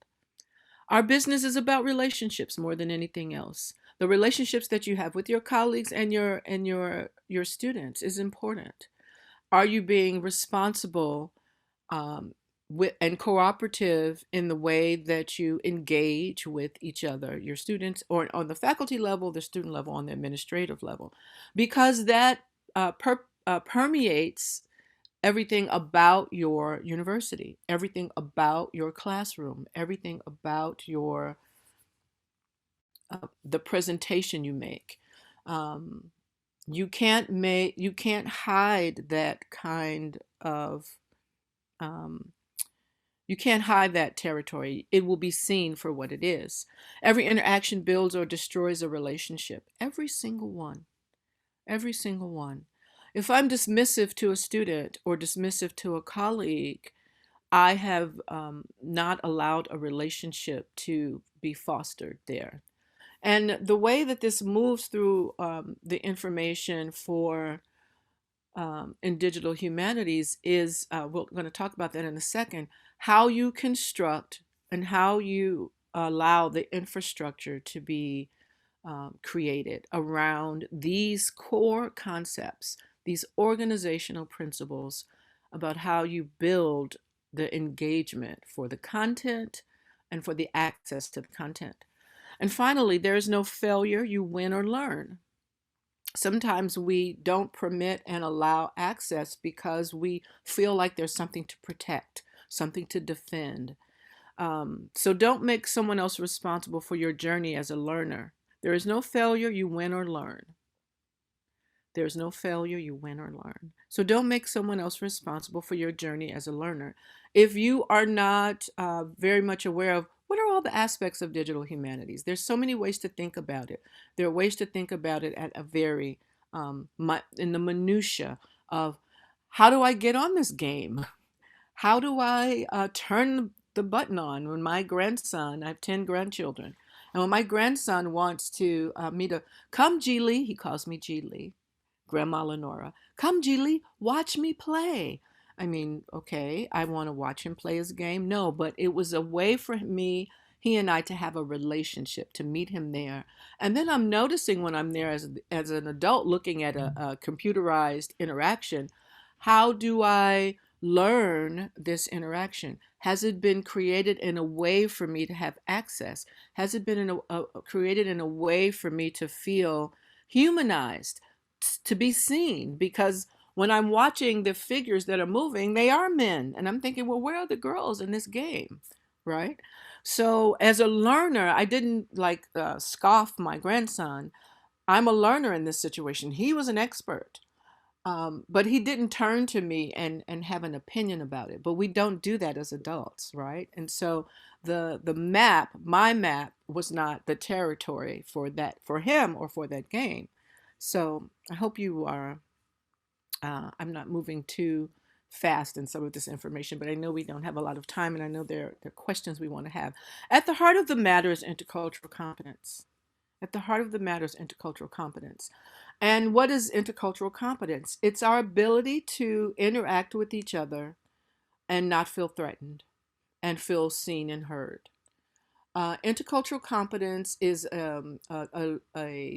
Our business is about relationships more than anything else. The relationships that you have with your colleagues and your students is important. Are you being responsible and cooperative in the way that you engage with each other, your students, or on the faculty level, the student level, on the administrative level? Because that permeates everything about your university, everything about your classroom, everything about your the presentation you make. You can't hide that kind of you can't hide that territory. It will be seen for what it is. Every interaction builds or destroys a relationship. Every single one. Every single one. If I'm dismissive to a student or dismissive to a colleague, I have not allowed a relationship to be fostered there. And the way that this moves through the information for in digital humanities is, we're going to talk about that in a second, how you construct and how you allow the infrastructure to be created around these core concepts, these organizational principles about how you build the engagement for the content and for the access to the content. And finally, there is no failure. You win or learn. Sometimes we don't permit and allow access because we feel like there's something to protect, something to defend. So don't make someone else responsible for your journey as a learner. There is no failure, you win or learn. There's no failure, you win or learn. So don't make someone else responsible for your journey as a learner. If you are not very much aware of what are all the aspects of digital humanities, there's so many ways to think about it. There are ways to think about it at a very, in the minutia of how do I get on this game? How do I turn the button on when my grandson, I have 10 grandchildren, and when my grandson wants to me to come, Geely, he calls me Geely, Grandma Lenora, come, Geely, watch me play. I mean, okay, I want to watch him play his game. No, but it was a way for me, he and I, to have a relationship, to meet him there. And then I'm noticing when I'm there as an adult looking at a computerized interaction, how do I learn this interaction? Has it been created in a way for me to have access? Has it been created in a way for me to feel humanized, to be seen? Because when I'm watching the figures that are moving, they are men. And I'm thinking, well, where are the girls in this game? Right? So as a learner, I didn't like scoff my grandson. I'm a learner in this situation. He was an expert. But he didn't turn to me and have an opinion about it. But we don't do that as adults, right? And so the map, my map, was not the territory for him or for that game. So I hope you are. I'm not moving too fast in some of this information, but I know we don't have a lot of time, and I know there are questions we want to have. At the heart of the matter is intercultural competence. At the heart of the matter is intercultural competence. And what is intercultural competence? It's our ability to interact with each other and not feel threatened and feel seen and heard. Intercultural competence is a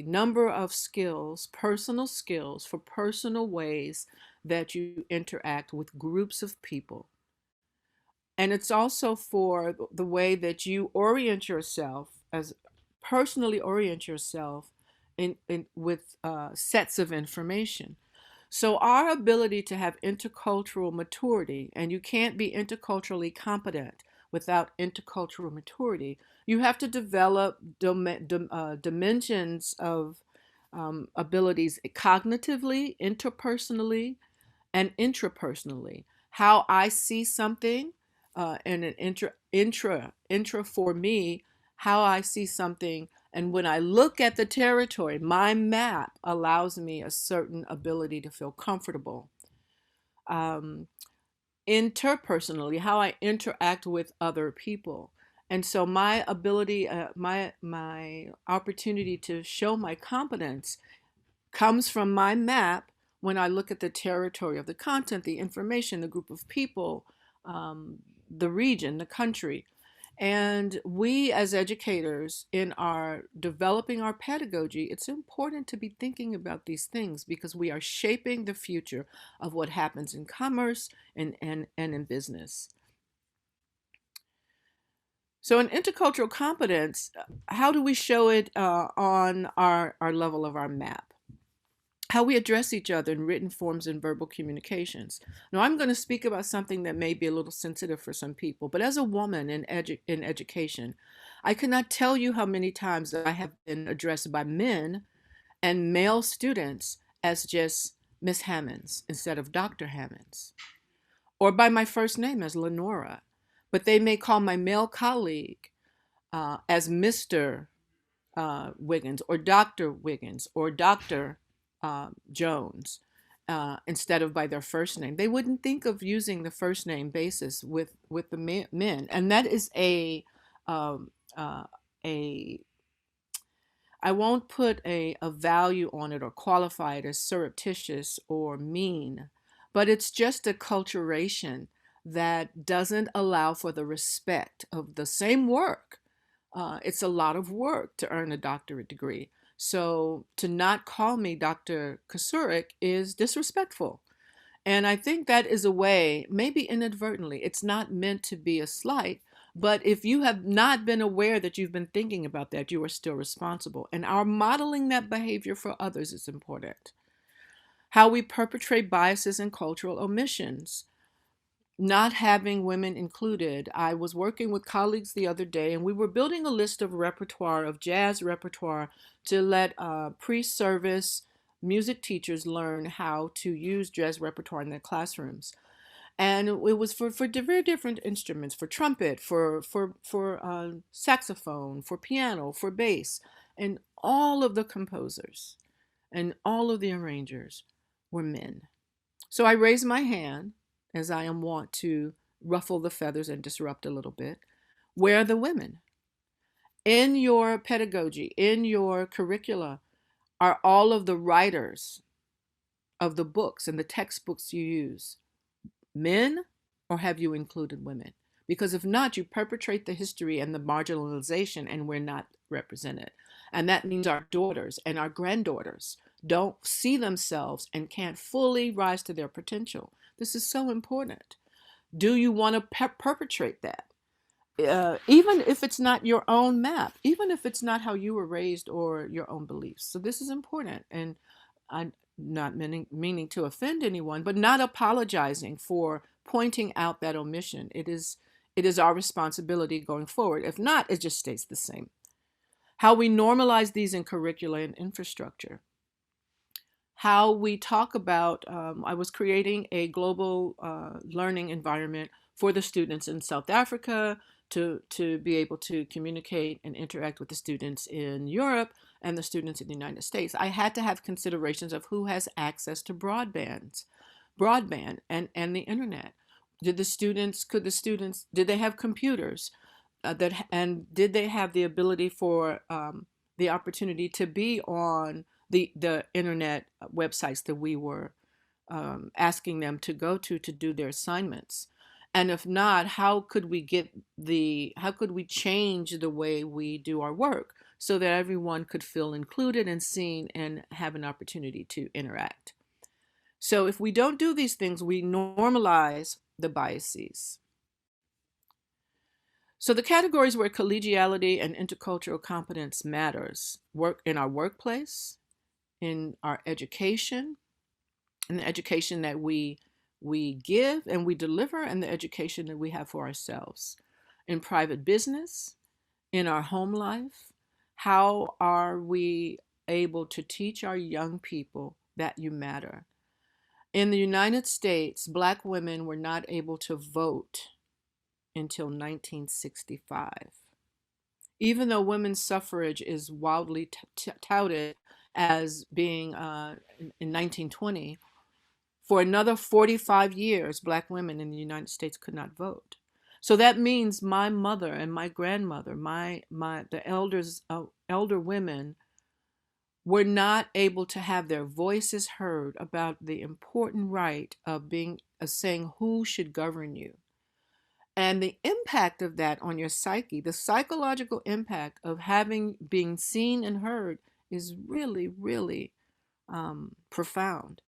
number of skills, personal skills for personal ways that you interact with groups of people. And it's also for the way that you orient yourself, as personally orient yourself with sets of information. So our ability to have intercultural maturity, and you can't be interculturally competent without intercultural maturity, you have to develop dimensions of abilities cognitively, interpersonally, and intrapersonally. How I see something, and an intra for me, how I see something. And when I look at the territory, my map allows me a certain ability to feel comfortable. Interpersonally, how I interact with other people. And so my ability, my opportunity to show my competence comes from my map when I look at the territory of the content, the information, the group of people, the region, the country. And we as educators in our developing our pedagogy, it's important to be thinking about these things because we are shaping the future of what happens in commerce and in business. So in intercultural competence, how do we show it on our level of our map? How we address each other in written forms and verbal communications. Now, I'm going to speak about something that may be a little sensitive for some people, but as a woman in education, I cannot tell you how many times I have been addressed by men and male students as just Miss Hammonds instead of Dr. Hammonds, or by my first name as Lenora, but they may call my male colleague as Mr. Wiggins or Dr. Wiggins or Dr. Jones instead of by their first name. They wouldn't think of using the first name basis with the men, and that is I won't put a value on it or qualify it as surreptitious or mean, but it's just a culturation that doesn't allow for the respect of the same work. It's a lot of work to earn a doctorate degree. So to not call me Dr. Kocurek is disrespectful. And I think that is a way, maybe inadvertently, it's not meant to be a slight, but if you have not been aware that you've been thinking about that, you are still responsible. And our modeling that behavior for others is important. How we perpetrate biases and cultural omissions. Not having women included. I was working with colleagues the other day, and we were building a list of repertoire, of jazz repertoire, to let pre-service music teachers learn how to use jazz repertoire in their classrooms. And it was for very different instruments, for trumpet, for saxophone, for piano, for bass. And all of the composers and all of the arrangers were men. So I raised my hand, as I am wont to ruffle the feathers and disrupt a little bit. Where are the women? In your pedagogy, in your curricula, are all of the writers of the books and the textbooks you use men, or have you included women? Because if not, you perpetrate the history and the marginalization, and we're not represented. And that means our daughters and our granddaughters don't see themselves and can't fully rise to their potential. This is so important. Do you want to perpetrate that? Even if it's not your own map, even if it's not how you were raised or your own beliefs. So this is important. And I'm not meaning to offend anyone, but not apologizing for pointing out that omission. It is our responsibility going forward. If not, it just stays the same. How we normalize these in curricula and infrastructure. How we talk about, I was creating a global learning environment for the students in South Africa to be able to communicate and interact with the students in Europe and the students in the United States. I had to have considerations of who has access to broadband and the internet. Did they have computers and did they have the ability for the opportunity to be on the internet websites that we were asking them to go to do their assignments? And if not, how could we change the way we do our work so that everyone could feel included and seen and have an opportunity to interact? So if we don't do these things, we normalize the biases. So the categories where collegiality and intercultural competence matters: work in our workplace, in our education, in the education that we give and we deliver, and the education that we have for ourselves, in private business, in our home life. How are we able to teach our young people that you matter? In the United States, Black women were not able to vote until 1965. Even though women's suffrage is wildly touted as being in 1920, for another 45 years, Black women in the United States could not vote. So that means my mother and my grandmother, the elder women, were not able to have their voices heard about the important right of saying who should govern you. And the impact of that on your psyche, the psychological impact of being seen and heard, is really, really profound.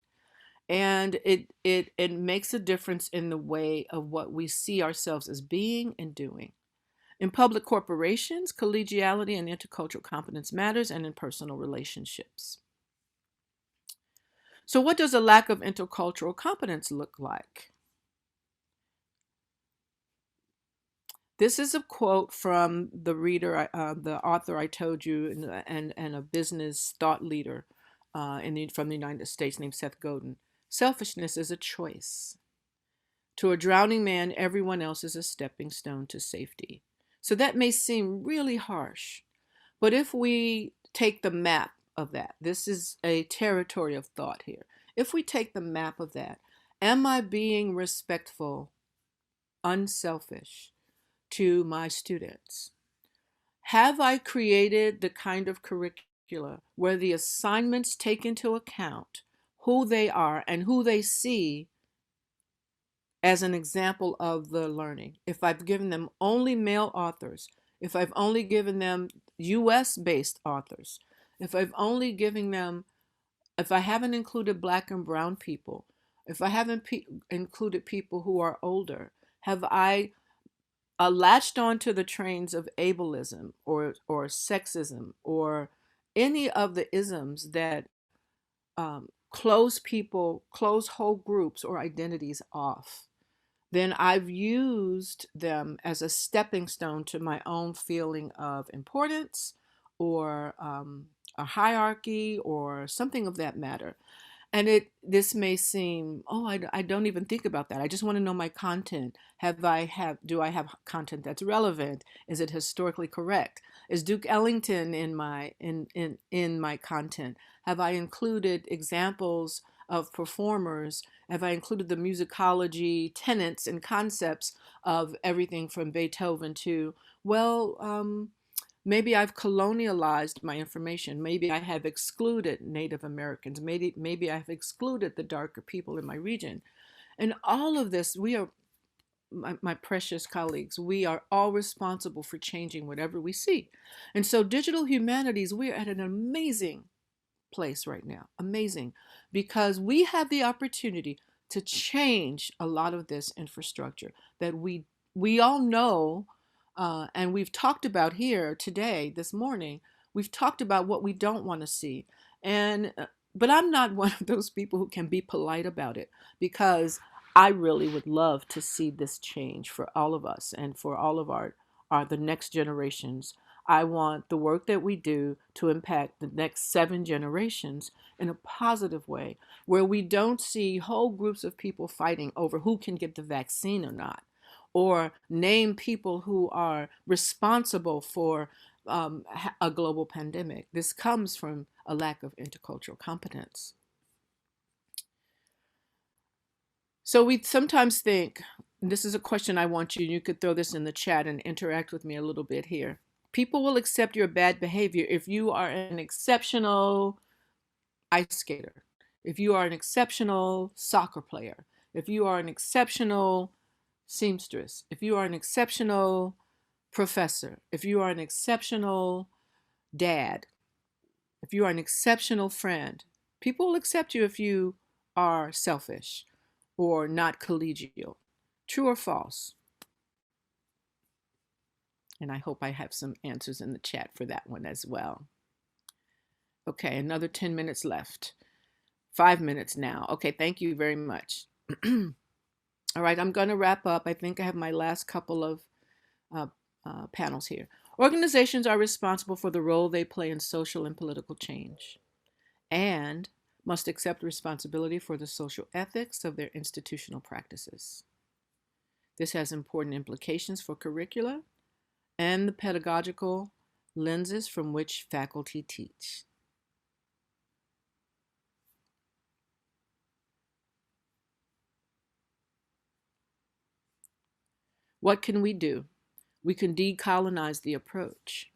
And it makes a difference in the way of what we see ourselves as being and doing. In public corporations, collegiality and intercultural competence matters, and in personal relationships. So what does a lack of intercultural competence look like? This is a quote from the author I told you, and a business thought leader from the United States named Seth Godin. Selfishness is a choice. To a drowning man, everyone else is a stepping stone to safety. So that may seem really harsh, but if we take the map of that, this is a territory of thought here. If we take the map of that, am I being respectful, unselfish to my students? Have I created the kind of curricula where the assignments take into account who they are and who they see as an example of the learning? If I've given them only male authors, if I've only given them US-based authors, if I haven't included Black and brown people, if I haven't included people who are older, have I latched onto the trains of ableism or sexism or any of the isms that close whole groups or identities off? Then I've used them as a stepping stone to my own feeling of importance or a hierarchy or something of that matter. And this may seem, I don't even think about that. I just want to know my content. Do I have content that's relevant? Is it historically correct? Is Duke Ellington in my content? Have I included examples of performers? Have I included the musicology tenets and concepts of everything from Beethoven to, maybe I've colonialized my information. Maybe I have excluded Native Americans. Maybe I've excluded the darker people in my region. And all of this, we are, my precious colleagues, we are all responsible for changing whatever we see. And so digital humanities, we're at an amazing place right now. Amazing. Because we have the opportunity to change a lot of this infrastructure that we all know, and we've talked about here today, this morning. We've talked about what we don't want to see, and but I'm not one of those people who can be polite about it, because I really would love to see this change for all of us and for all of our the next generations. I want the work that we do to impact the next 7 generations in a positive way, where we don't see whole groups of people fighting over who can get the vaccine or not, or name people who are responsible for a global pandemic. This comes from a lack of intercultural competence. So we sometimes think, and this is a question I want you could throw this in the chat and interact with me a little bit here. People will accept your bad behavior if you are an exceptional ice skater, if you are an exceptional soccer player, if you are an exceptional seamstress, if you are an exceptional professor, if you are an exceptional dad, if you are an exceptional friend. People will accept you if you are selfish or not collegial. True or false? And I hope I have some answers in the chat for that one as well. Okay, another 10 minutes left. 5 minutes now. Okay, thank you very much. All right, I'm going to wrap up. I think I have my last couple of panels here. Organizations are responsible for the role they play in social and political change, and must accept responsibility for the social ethics of their institutional practices. This has important implications for curricula and the pedagogical lenses from which faculty teach. What can we do? We can decolonize the approach.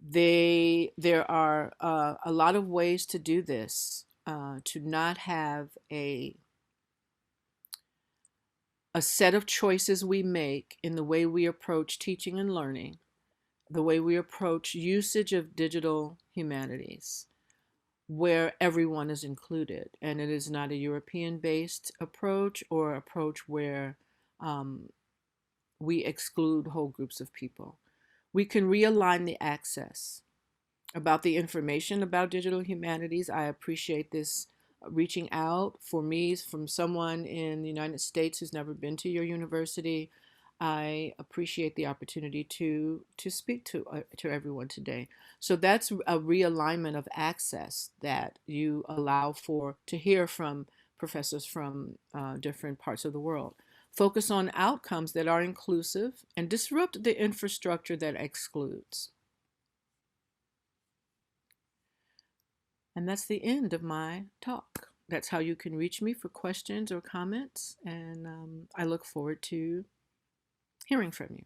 There are a lot of ways to do this, to not have a set of choices we make in the way we approach teaching and learning, the way we approach usage of digital humanities, where everyone is included. And it is not a European-based approach or approach where we exclude whole groups of people. We can realign the access. About the information about digital humanities, I appreciate this reaching out. For me, from someone in the United States who's never been to your university, I appreciate the opportunity to speak to everyone today. So that's a realignment of access that you allow for to hear from professors from different parts of the world. Focus on outcomes that are inclusive and disrupt the infrastructure that excludes. And that's the end of my talk. That's how you can reach me for questions or comments. And I look forward to hearing from you.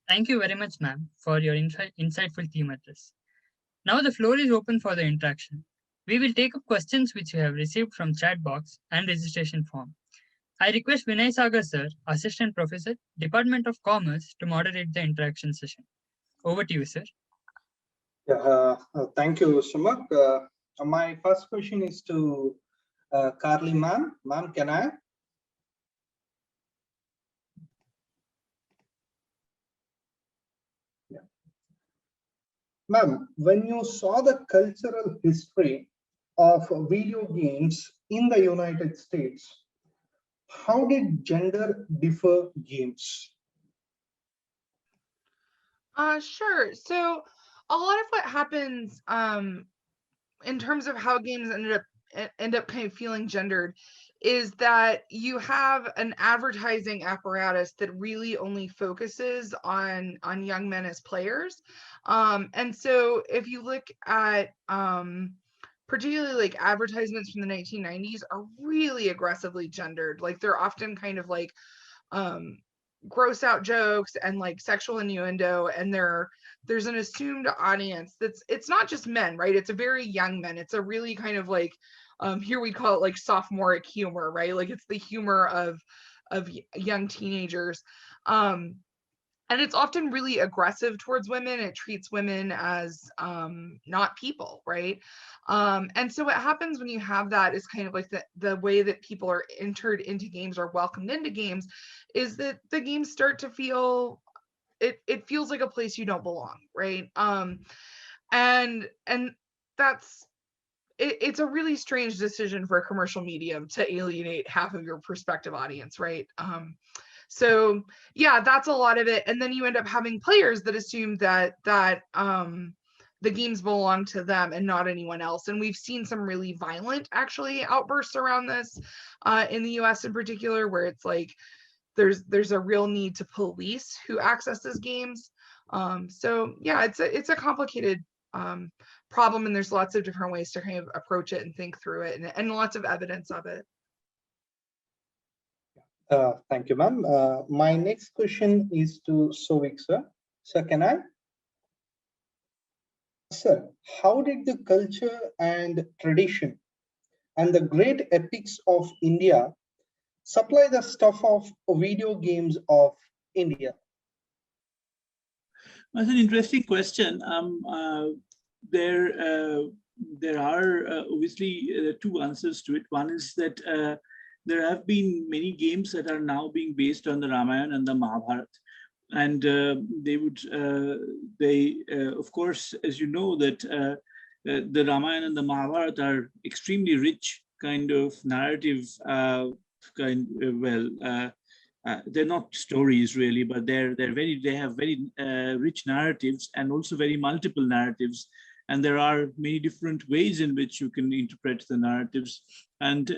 Thank you very much, ma'am, for your insightful theme address. Now the floor is open for the interaction. We will take up questions which you have received from chat box and registration form. I request Vinay Sagar sir, Assistant Professor, Department of Commerce, to moderate the interaction session. Over to you, sir. Yeah, thank you, Sumak. My first question is to Carly ma'am. Ma'am, can I? Yeah. Ma'am, when you saw the cultural history of video games in the United States, how did gender differ games? Sure. So a lot of what happens in terms of how games end up kind of feeling gendered is that you have an advertising apparatus that really only focuses on young men as players. And so if you look at particularly like advertisements from the 1990s are really aggressively gendered. Like they're often kind of like gross out jokes and like sexual innuendo, and there's an assumed audience it's not just men, right? It's a very young men. It's a really kind of like here we call it like sophomoric humor, right? Like it's the humor of young teenagers. and it's often really aggressive towards women. It treats women as not people, right? And so what happens when you have that is kind of like the way that people are entered into games or welcomed into games is that the games start to feel, it feels like a place you don't belong, right? And that's, it's a really strange decision for a commercial medium to alienate half of your prospective audience, right? So yeah, that's a lot of it. And then you end up having players that assume that the games belong to them and not anyone else. And we've seen some really violent, actually, outbursts around this in the US in particular, where it's like there's a real need to police who accesses games. So yeah, it's a complicated problem, and there's lots of different ways to kind of approach it and think through it, and lots of evidence of it. Thank you, ma'am. My next question is to Souvik, sir. Sir, can I? Sir, how did the culture and tradition and the great epics of India supply the stuff of video games of India? That's an interesting question. There are obviously two answers to it. One is that there have been many games that are now being based on the Ramayana and the Mahabharata, and of course, as you know, that the Ramayana and the Mahabharata are extremely rich kind of narrative. They're not stories really, but they have very rich narratives, and also very multiple narratives. And there are many different ways in which you can interpret the narratives. And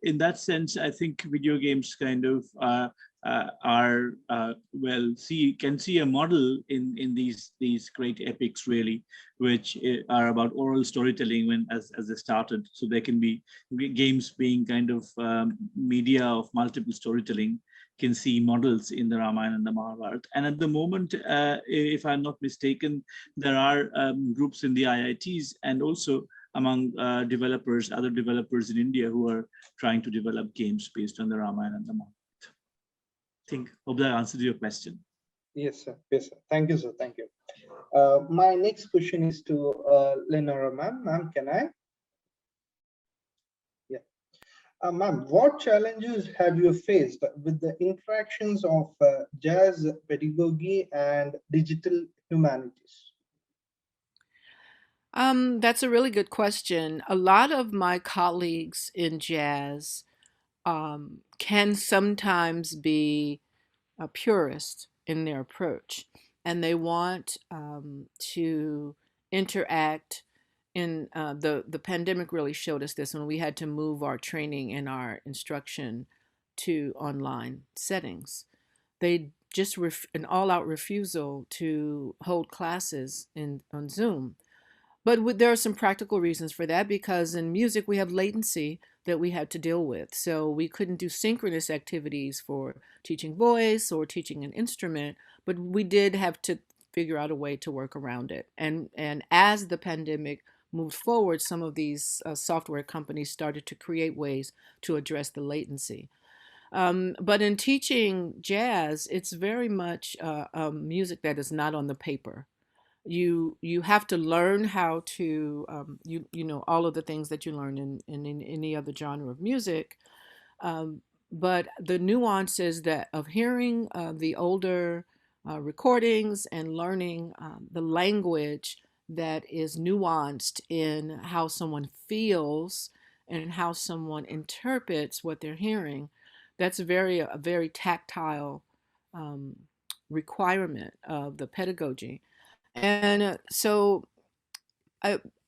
in that sense, I think video games kind of can see a model in these great epics, really, which are about oral storytelling as they started. So there can be games being kind of media of multiple storytelling, can see models in the Ramayana and the Mahabharata. And at the moment, if I'm not mistaken, there are groups in the IITs and also among other developers in India who are trying to develop games based on the Ramayana and the Mahabharata. Hope that answered your question. Yes, sir. Yes, sir. Thank you, sir. Thank you. My next question is to Lenora, ma'am. Ma'am, can I? Ma'am, what challenges have you faced with the interactions of jazz pedagogy and digital humanities? That's a really good question. A lot of my colleagues in jazz can sometimes be a purist in their approach, and they want to interact in the pandemic really showed us this when we had to move our training and our instruction to online settings. They just an all-out refusal to hold classes on Zoom. But there are some practical reasons for that, because in music we have latency that we had to deal with. So we couldn't do synchronous activities for teaching voice or teaching an instrument, but we did have to figure out a way to work around it. And as the pandemic moved forward, some of these software companies started to create ways to address the latency. But in teaching jazz, it's very much music that is not on the paper. You have to learn how to you know all of the things that you learn in any other genre of music, but the nuances that of hearing the older recordings and learning the language that is nuanced in how someone feels and how someone interprets what they're hearing, that's a very tactile requirement of the pedagogy. And so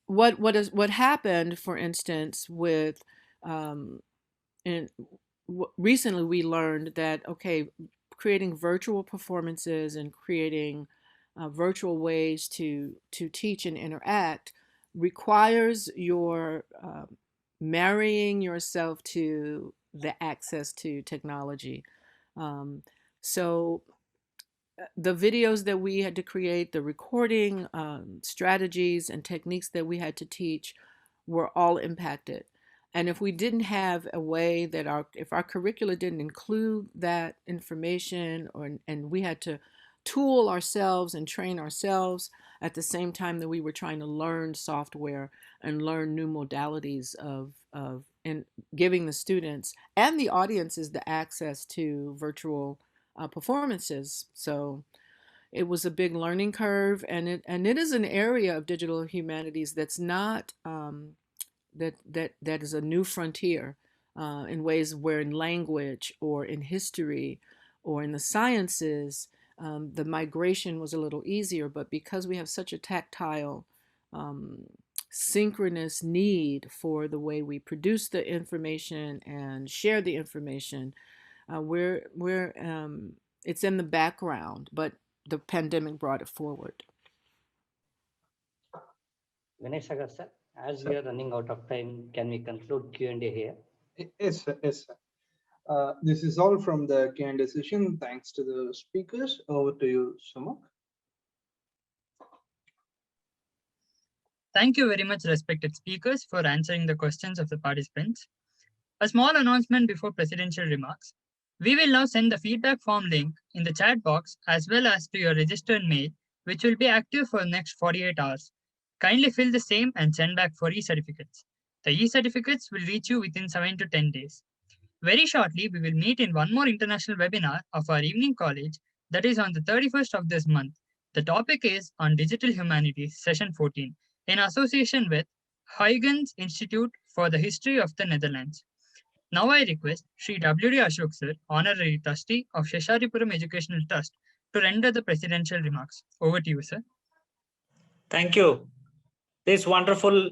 what happened, for instance, with and recently we learned that, okay, creating virtual performances and creating virtual ways to teach and interact requires your marrying yourself to the access to technology. So the videos that we had to create, the recording strategies and techniques that we had to teach were all impacted. And if we didn't have a way that if our curricula didn't include that information, and we had to tool ourselves and train ourselves at the same time that we were trying to learn software and learn new modalities of and giving the students and the audiences the access to virtual performances. So it was a big learning curve, and it is an area of digital humanities that's not that is a new frontier in ways where in language or in history or in the sciences the migration was a little easier, but because we have such a tactile synchronous need for the way we produce the information and share the information, we're it's in the background, but the pandemic brought it forward. Vinay Sagar sir, as we are running out of time, can we conclude Q&A here? Yes, sir. Yes, sir. This is all from the Q&A session. Thanks to the speakers. Over to you, Sumuk. Thank you very much, respected speakers, for answering the questions of the participants. A small announcement before presidential remarks. We will now send the feedback form link in the chat box as well as to your registered mail, which will be active for the next 48 hours. Kindly fill the same and send back for e-certificates. The e-certificates will reach you within 7 to 10 days. Very shortly, we will meet in one more international webinar of our evening college, that is on the 31st of this month. The topic is on Digital Humanities, session 14, in association with Huygens Institute for the History of the Netherlands. Now I request Sri W.D. Ashok Sir, Honorary Trustee of Seshadripuram Educational Trust, to render the presidential remarks. Over to you, sir. Thank you. This wonderful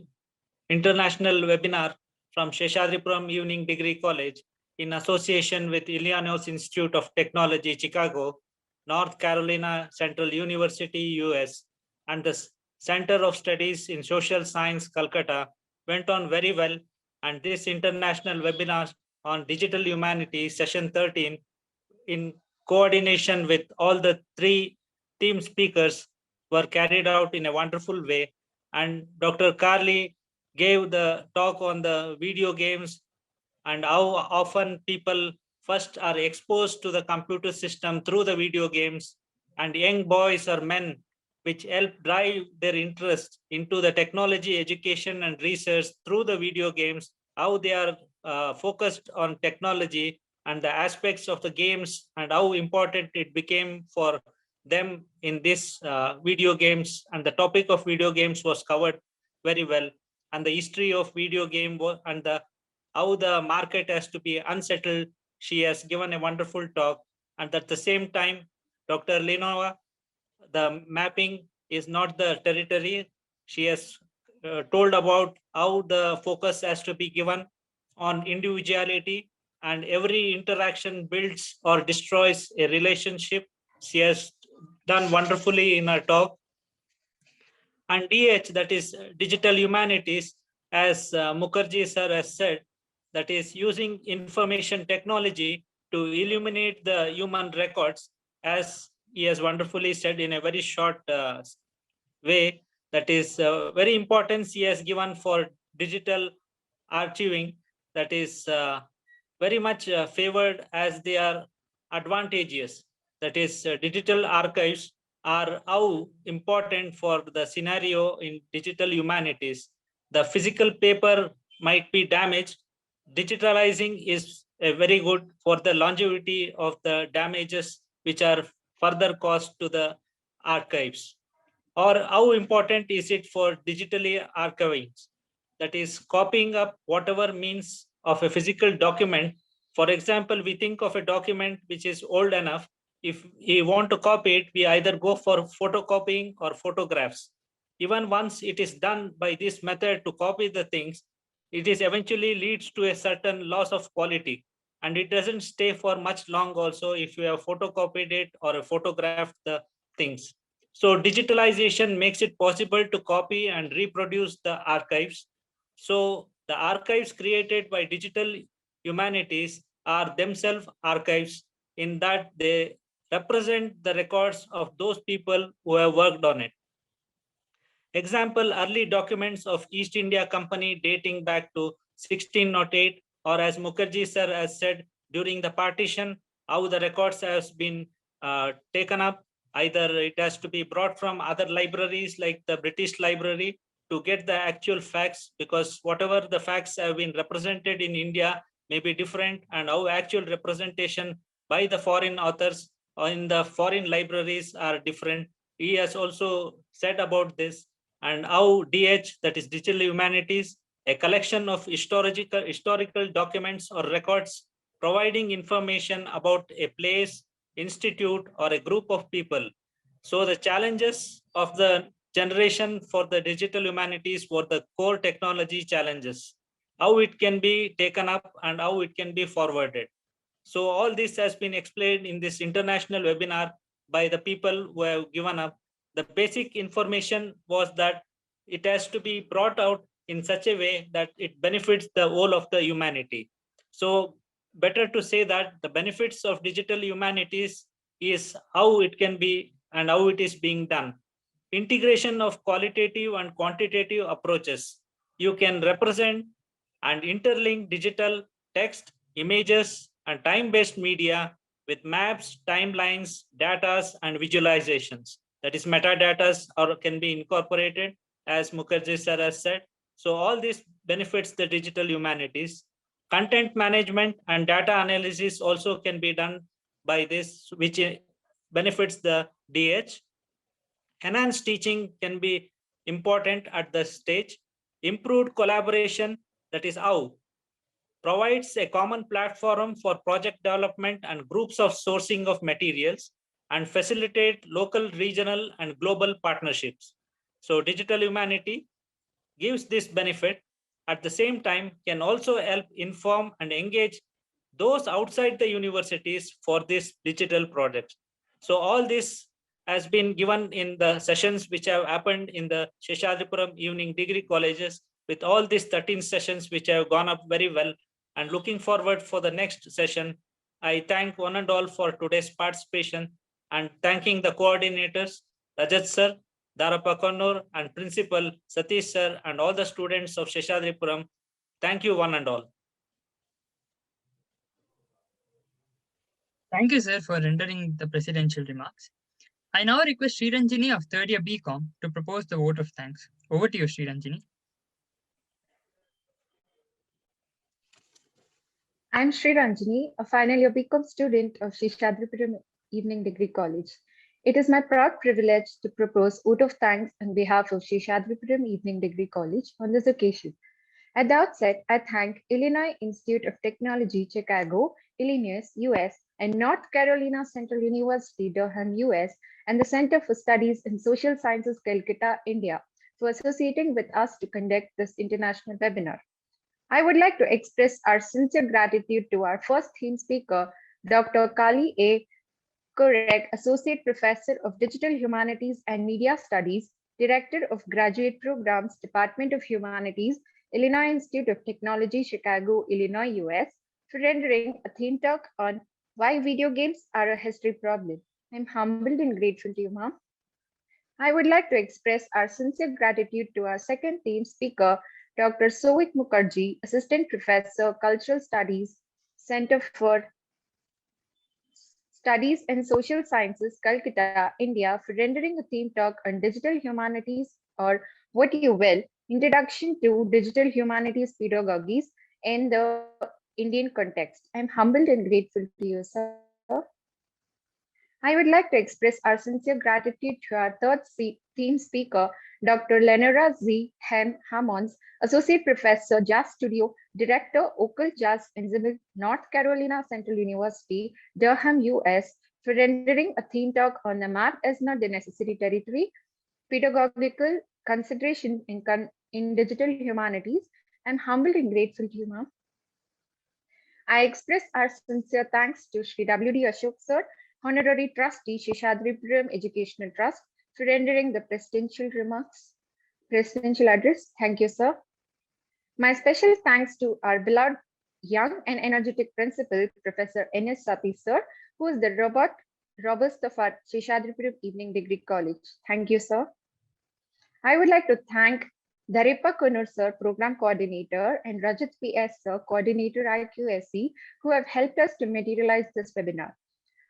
international webinar from Seshadripuram Evening Degree College in association with Illinois Institute of Technology, Chicago, North Carolina Central University, US, and the Center of Studies in Social Science, Calcutta, went on very well. And this international webinar on Digital Humanities, session 13, in coordination with all the three team speakers, were carried out in a wonderful way. And Dr. Carly gave the talk on the video games and how often people first are exposed to the computer system through the video games, and young boys or men, which help drive their interest into the technology, education, and research through the video games, how they are focused on technology and the aspects of the games and how important it became for them in this video games. And the topic of video games was covered very well, and the history of video game and how the market has to be unsettled. She has given a wonderful talk. And at the same time, Dr. Lenora, the mapping is not the territory. She has told about how the focus has to be given on individuality, and every interaction builds or destroys a relationship. She has done wonderfully in her talk. And DH, that is Digital Humanities, as Mukherjee sir has said, that is using information technology to illuminate the human records, as he has wonderfully said in a very short way. That is very importance he has given for digital archiving, that is very much favored as they are advantageous. That is digital archives are how important for the scenario in digital humanities. The physical paper might be damaged. Digitalizing is very good for the longevity of the damages which are further caused to the archives. Or how important is it for digitally archiving? That is copying up whatever means of a physical document. For example, we think of a document which is old enough. If we want to copy it, we either go for photocopying or photographs. Even once it is done by this method to copy the things, it is eventually leads to a certain loss of quality, and it doesn't stay for much long also if you have photocopied it or photographed the things. So digitalization makes it possible to copy and reproduce the archives. So the archives created by digital humanities are themselves archives, in that they represent the records of those people who have worked on it. Example, early documents of East India Company dating back to 1608, or as Mukherjee sir has said, during the partition, how the records has been taken up Either it has to be brought from other libraries like the British Library to get the actual facts, because whatever the facts have been represented in India may be different, and how actual representation by the foreign authors or in the foreign libraries are different. He has also said about this, and how DH, that is Digital Humanities, a collection of historical documents or records providing information about a place, institute, or a group of people. So the challenges of the generation for the digital humanities were the core technology challenges, how it can be taken up and how it can be forwarded. So all this has been explained in this international webinar by the people who have given up. The basic information was that it has to be brought out in such a way that it benefits the whole of the humanity. So better to say that the benefits of digital humanities is how it can be and how it is being done. Integration of qualitative and quantitative approaches. You can represent and interlink digital text, images, and time-based media with maps, timelines, datas, and visualizations. That is metadatas or can be incorporated, as Mukherjee sir has said. So all this benefits the digital humanities. Content management and data analysis also can be done by this, which benefits the DH. Enhanced teaching can be important at the stage. Improved collaboration, that is how, provides a common platform for project development and groups of sourcing of materials, and facilitate local, regional, and global partnerships. So digital humanity gives this benefit. At the same time, can also help inform and engage those outside the universities for this digital project. So all this has been given in the sessions which have happened in the Seshadripuram evening degree colleges, with all these 13 sessions which have gone up very well, and looking forward for the next session. I thank one and all for today's participation, and thanking the coordinators, Rajat sir, Darapa Kannur, and Principal Satish sir, and all the students of Seshadripuram. Thank you one and all. Thank you, sir, for rendering the presidential remarks. I now request Sriranjini of third year BCom to propose the vote of thanks. Over to you, Sriranjini. I'm Sri Ranjini, a final year BCom student of Seshadripuram Evening Degree College. It is my proud privilege to propose vote of thanks on behalf of Seshadripuram Evening Degree College on this occasion. At the outset, I thank Illinois Institute of Technology, Chicago, Illinois, US, and North Carolina Central University, Durham, US, and the Center for Studies in Social Sciences, Calcutta, India, for associating with us to conduct this international webinar. I would like to express our sincere gratitude to our first theme speaker, Dr. Kali A. Kocurek, Associate Professor of Digital Humanities and Media Studies, Director of Graduate Programs, Department of Humanities, Illinois Institute of Technology, Chicago, Illinois, US, for rendering a theme talk on why video games are a history problem. I'm humbled and grateful to you, ma'am. I would like to express our sincere gratitude to our second theme speaker, Dr. Souvik Mukherjee, Assistant Professor, Cultural Studies, Center for Studies and Social Sciences, Calcutta, India, for rendering a theme talk on digital humanities, or what you will, Introduction to Digital Humanities Pedagogies in the Indian Context. I'm humbled and grateful to you, sir. I would like to express our sincere gratitude to our third theme speaker, Dr. Lenora Z. Hammonds, Associate Professor, Jazz Studio, Director, Vocal Jazz Ensemble, North Carolina Central University, Durham, US, for rendering a theme talk on the map is not the necessary territory, pedagogical consideration in digital humanities. I'm humbled and grateful to you, ma'am. I express our sincere thanks to Sri W.D. Ashok sir, Honorary Trustee, Seshadripuram Educational Trust, for rendering the presidential address. Thank you, sir. My special thanks to our beloved young and energetic principal, Professor N.S. Satish sir, who is the robust of our Seshadripuram Evening Degree College. Thank you, sir. I would like to thank Darapa Kannur sir, Program Coordinator, and Rajat P.S. sir, Coordinator IQSC, who have helped us to materialize this webinar.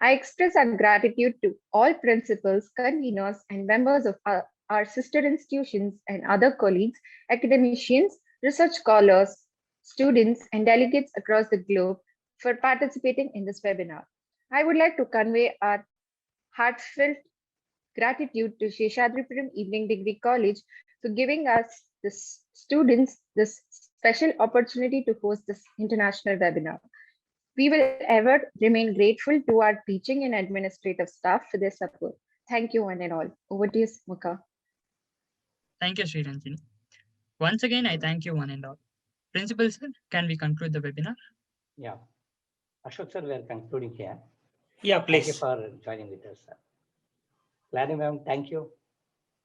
I express our gratitude to all principals, conveners, and members of our sister institutions and other colleagues, academicians, research scholars, students, and delegates across the globe for participating in this webinar. I would like to convey our heartfelt gratitude to Seshadripuram Evening Degree College for giving us, the students, this special opportunity to host this international webinar. We will ever remain grateful to our teaching and administrative staff for their support. Thank you, one and all. Over to you, Mukha. Thank you, Sriranjini. Once again, I thank you one and all. Principal sir, can we conclude the webinar? Yeah. Ashok sir, we are concluding here. Yeah, Thank you please. for joining with us, sir. Clary ma'am, thank you.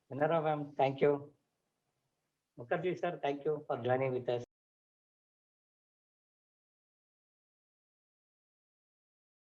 Lenora ma'am, thank you. Mukherjee sir, thank you for joining with us.